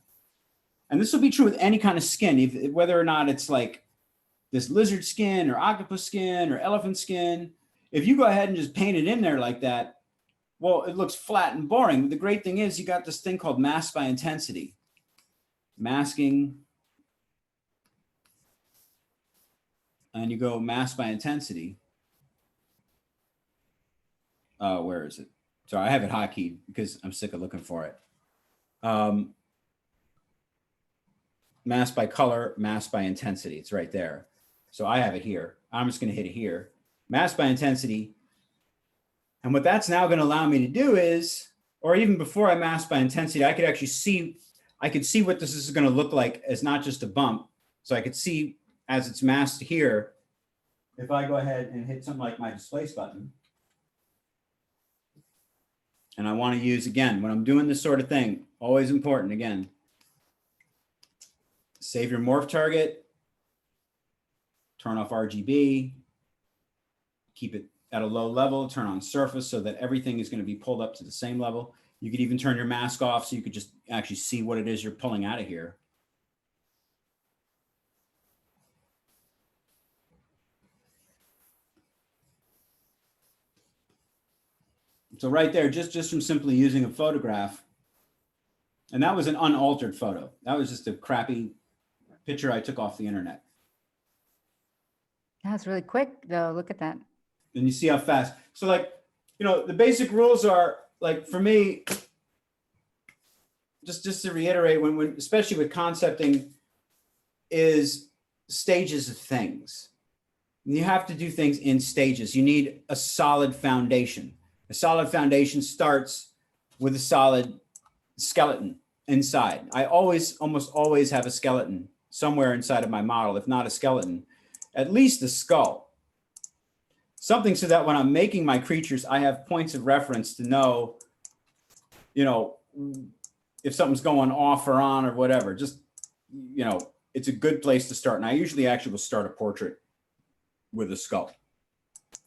and this will be true with any kind of skin, whether or not it's like this lizard skin or octopus skin or elephant skin. If you go ahead and just paint it in there like that, well, it looks flat and boring. The great thing is you got this thing called mask by intensity. Masking. And you go mask by intensity. Where is it? Sorry, I have it hotkeyed because I'm sick of looking for it. Mask by color, mask by intensity. It's right there. So I have it here. I'm just going to hit it here. Mask by intensity. And what that's now going to allow me to do is, or even before I mask by intensity, I could actually see, I could see what this is going to look like as not just a bump. So I could see as it's masked here, if I go ahead and hit something like my displace button, and I want to use, again, when I'm doing this sort of thing, always important, again, save your morph target, turn off RGB, keep it at a low level, turn on surface so that everything is going to be pulled up to the same level. You could even turn your mask off so you could just actually see what it is you're pulling out of here. So right there, just from simply using a photograph, and that was an unaltered photo. That was just a crappy picture I took off the internet. That's really quick though. Look at that. And you see how fast. So like, you know, the basic rules are like, for me, just to reiterate, when especially with concepting, is stages of things. You have to do things in stages. You need a solid foundation. A solid foundation starts with a solid skeleton inside. I almost always have a skeleton somewhere inside of my model, if not a skeleton, at least a skull. Something so that when I'm making my creatures, I have points of reference to know, you know, if something's going off or on or whatever. Just, you know, it's a good place to start. And I usually actually will start a portrait with a skull.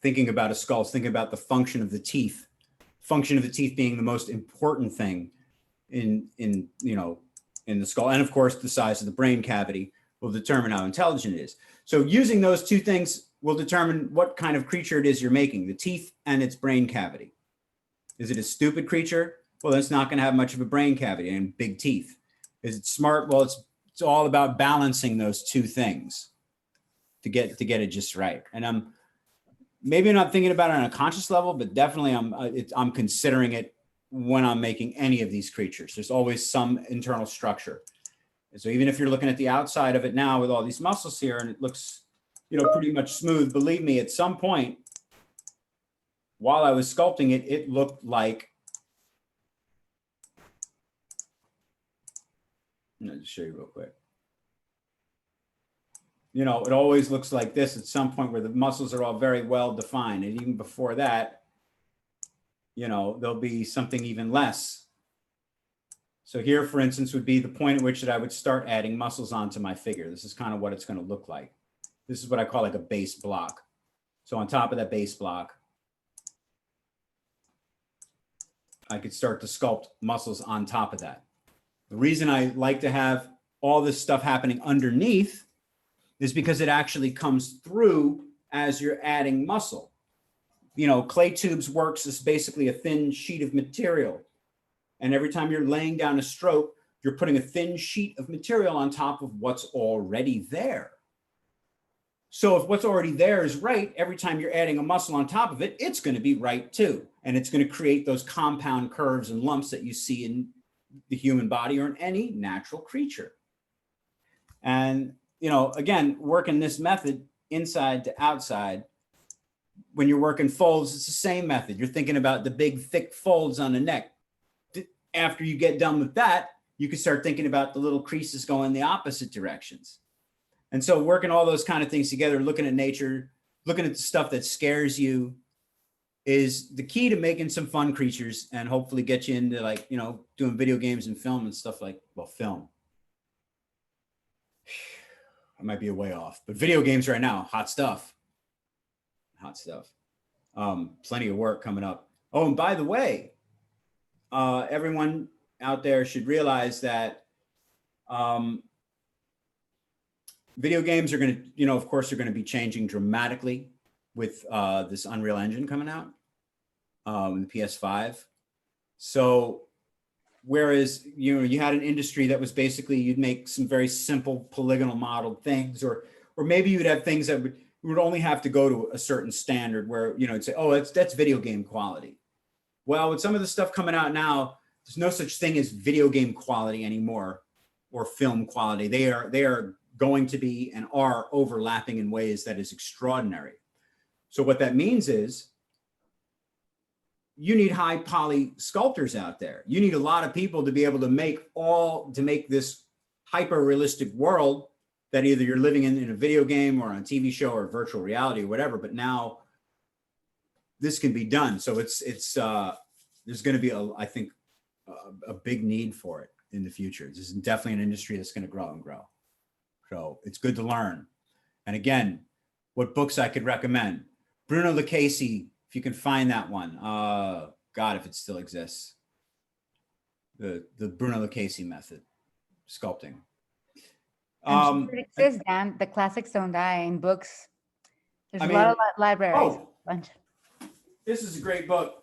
Thinking about a skull, thinking about the function of the teeth being the most important thing in the skull. And of course, the size of the brain cavity will determine how intelligent it is. So using those two things will determine what kind of creature it is you're making, the teeth and its brain cavity. Is it a stupid creature? Well, it's not going to have much of a brain cavity and big teeth. Is it smart? Well, it's all about balancing those two things to get it just right. And maybe I'm not thinking about it on a conscious level, but definitely I'm considering it when I'm making any of these creatures. There's always some internal structure. And so even if you're looking at the outside of it now with all these muscles here and it looks, you know, pretty much smooth, believe me, at some point while I was sculpting it, it looked like, I'll just show you real quick. You know, it always looks like this at some point where the muscles are all very well defined. And even before that, you know, there'll be something even less. So here, for instance, would be the point at which that I would start adding muscles onto my figure. This is kind of what it's going to look like. This is what I call like a base block. So on top of that base block, I could start to sculpt muscles on top of that. The reason I like to have all this stuff happening underneath is because it actually comes through as you're adding muscle. You know, clay tubes works as basically a thin sheet of material. And every time you're laying down a stroke, you're putting a thin sheet of material on top of what's already there. So if what's already there is right, every time you're adding a muscle on top of it, it's going to be right too. And it's going to create those compound curves and lumps that you see in the human body or in any natural creature. And, you know, again, working this method inside to outside, when you're working folds, it's the same method. You're thinking about the big, thick folds on the neck. After you get done with that, you can start thinking about the little creases going the opposite directions. And so working all those kind of things together, looking at nature, looking at the stuff that scares you is the key to making some fun creatures and hopefully get you into, like, you know, doing video games and film and stuff like, well, film. I might be a way off, but video games right now, hot stuff. Hot stuff. Plenty of work coming up. Oh, and by the way, everyone out there should realize that Video games are going to, you know, of course, are going to be changing dramatically with this Unreal Engine coming out, the PS5. So whereas, you know, you had an industry that was basically, you'd make some very simple polygonal modeled things, or maybe you'd have things that would only have to go to a certain standard where, you know, it'd say, oh, that's video game quality. Well, with some of the stuff coming out now, there's no such thing as video game quality anymore, or film quality. They are going to be and are overlapping in ways that is extraordinary. So what that means is you need high poly sculptors out there. You need a lot of people to be able to make this hyper realistic world that either you're living in a video game or on a TV show or virtual reality or whatever, but now this can be done. So it's there's going to be I think a big need for it in the future. This is definitely an industry that's going to grow and grow. So it's good to learn. And again, what books I could recommend? Bruno Lucchese, if you can find that one. God, if it still exists. The Bruno Lucchese method, sculpting. It exists, Dan. The classics don't die in books. There's a lot of libraries. Oh, this is a great book.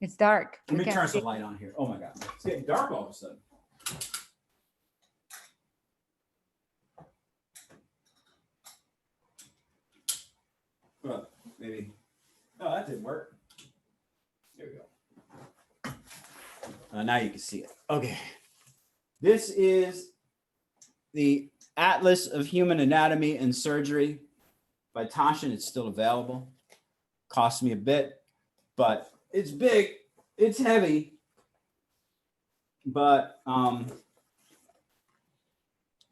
It's dark. Let me turn some light on here. Oh my God, it's getting dark all of a sudden. Well, maybe. Oh, that didn't work. There we go. Now you can see it. Okay. This is the Atlas of Human Anatomy and Surgery by Tashin. It's still available. Cost me a bit, but it's big. It's heavy, but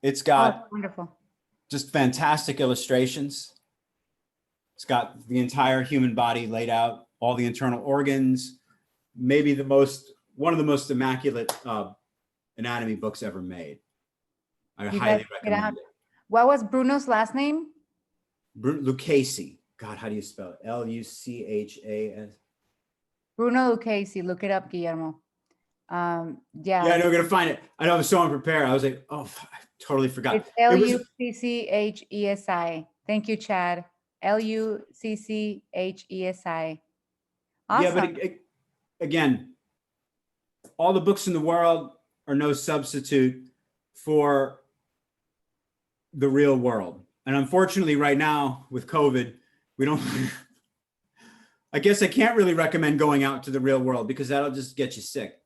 it's got wonderful, just fantastic illustrations. It's got the entire human body laid out, all the internal organs, maybe one of the most immaculate anatomy books ever made. I highly recommend it. What was Bruno's last name? Lucchese. God, how do you spell it? L-U-C-H-A-S. Bruno Lucchese. Look it up, Guillermo. Yeah. Yeah, I know, I'm going to find it. I know, I'm so unprepared. I was like, oh, I totally forgot. It's Lucchesi. Thank you, Chad. Lucchesi. Awesome. Yeah, but again, all the books in the world are no substitute for the real world. And unfortunately, right now with COVID, we don't, I guess I can't really recommend going out to the real world because that'll just get you sick.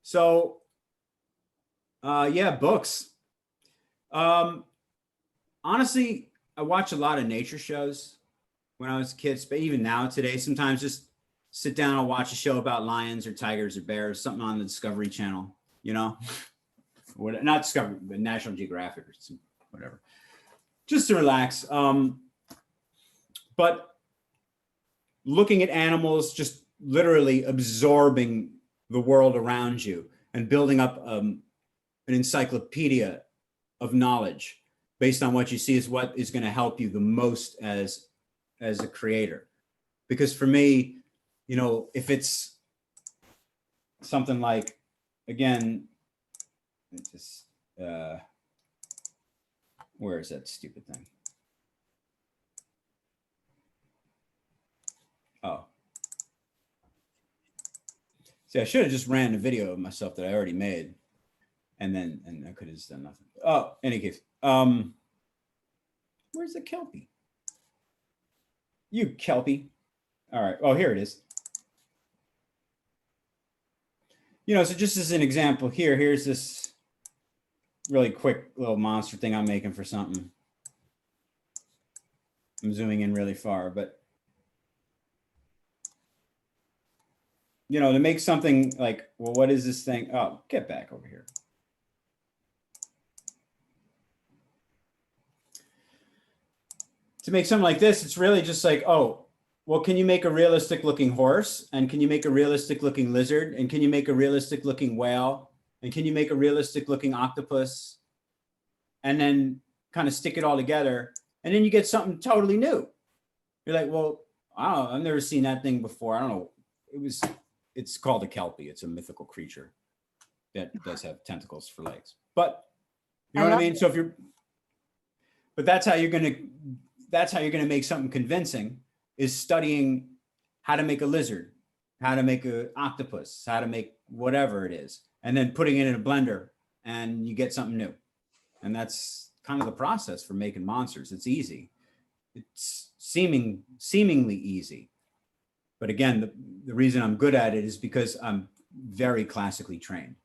So, yeah, books. Honestly, I watch a lot of nature shows when I was a kid, but even now today, sometimes just sit down and watch a show about lions or tigers or bears, something on the Discovery Channel, you know, not Discovery, but National Geographic or whatever, just to relax. But looking at animals, just literally absorbing the world around you and building up an encyclopedia of knowledge based on what you see is what is going to help you the most as a creator. Because for me, you know, if it's something like, again, just where is that stupid thing? Oh. See, I should have just ran a video of myself that I already made, and I could have just done nothing. Oh, any case, where's the Kelpie? You Kelpie. All right. Oh, here it is. You know, so just as an example here, here's this really quick little monster thing I'm making for something. I'm zooming in really far, but you know, to make something like, well, what is this thing? Oh, get back over here. To make something like this, it's really just like, oh, well, can you make a realistic looking horse? And can you make a realistic looking lizard? And can you make a realistic looking whale? And can you make a realistic looking octopus? And then kind of stick it all together. And then you get something totally new. You're like, well, I don't know, I've never seen that thing before. I don't know. It's called a Kelpie. It's a mythical creature. that does have tentacles for legs. But you I know what I love mean? So if you're, but that's how you're gonna make something convincing, is studying how to make a lizard, how to make an octopus, how to make whatever it is, and then putting it in a blender and you get something new. And that's kind of the process for making monsters. It's easy. It's seemingly easy. But again, the reason I'm good at it is because I'm very classically trained.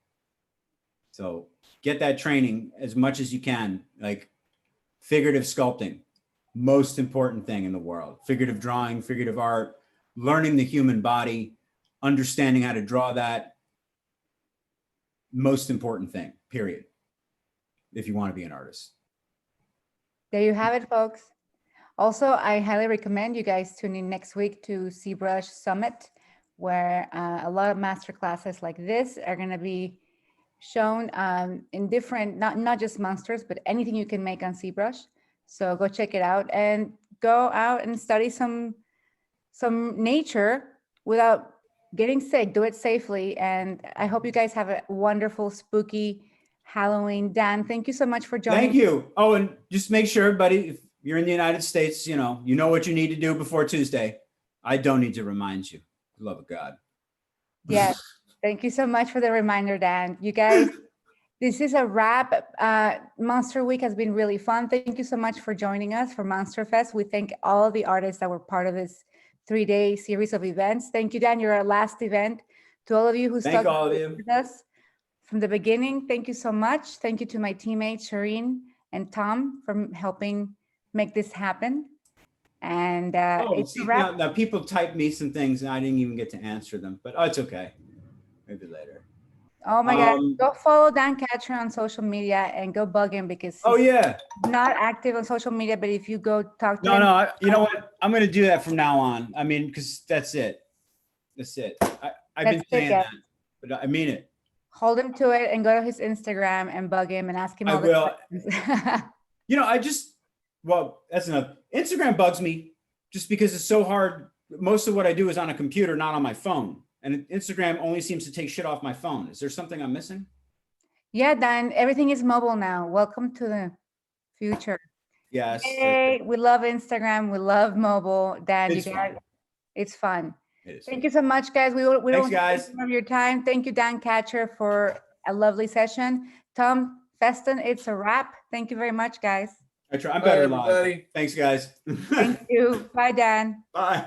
So get that training as much as you can, like figurative sculpting, most important thing in the world. Figurative drawing, figurative art, learning the human body, understanding how to draw that, most important thing, period, if you want to be an artist. There you have it, folks. Also, I highly recommend you guys tune in next week to ZBrush Summit, where a lot of master classes like this are going to be shown in different, not just monsters, but anything you can make on ZBrush. So go check it out and go out and study some nature without getting sick. Do it safely. And I hope you guys have a wonderful, spooky Halloween. Dan, thank you so much for joining. Thank you. Oh, and just make sure, everybody, if you're in the United States, you know what you need to do before Tuesday. I don't need to remind you. For the love of God. Yes. Thank you so much for the reminder, Dan. You guys, this is a wrap. Monster Week has been really fun. Thank you so much for joining us for Monster Fest. We thank all the artists that were part of this 3-day series of events. Thank you, Dan. You're our last event. To all of you who stuck with us from the beginning, thank you so much. Thank you to my teammates, Shireen and Tom, for helping make this happen. And it's a wrap. Now people type me some things and I didn't even get to answer them, but it's okay. Maybe later. Oh my God, go follow Dan Katcher on social media and go bug him because he's not active on social media, but if you go talk to him. No, you know what? I'm going to do that from now on. I mean, because that's it. That's it. I've been saying that, but I mean it. Hold him to it and go to his Instagram and bug him and ask him all the questions. You know, well, that's enough. Instagram bugs me just because it's so hard. Most of what I do is on a computer, not on my phone. And Instagram only seems to take shit off my phone. Is there something I'm missing? Yeah, Dan, everything is mobile now. Welcome to the future. Yes. Hey, we love Instagram. We love mobile. Dan, it's fun. Thank you so much, guys. We don't waste of your time. Thank you, Dan Katcher, for a lovely session. Tom Feston, it's a wrap. Thank you very much, guys. I'm better live. Thanks, guys. Thank you. Bye, Dan. Bye.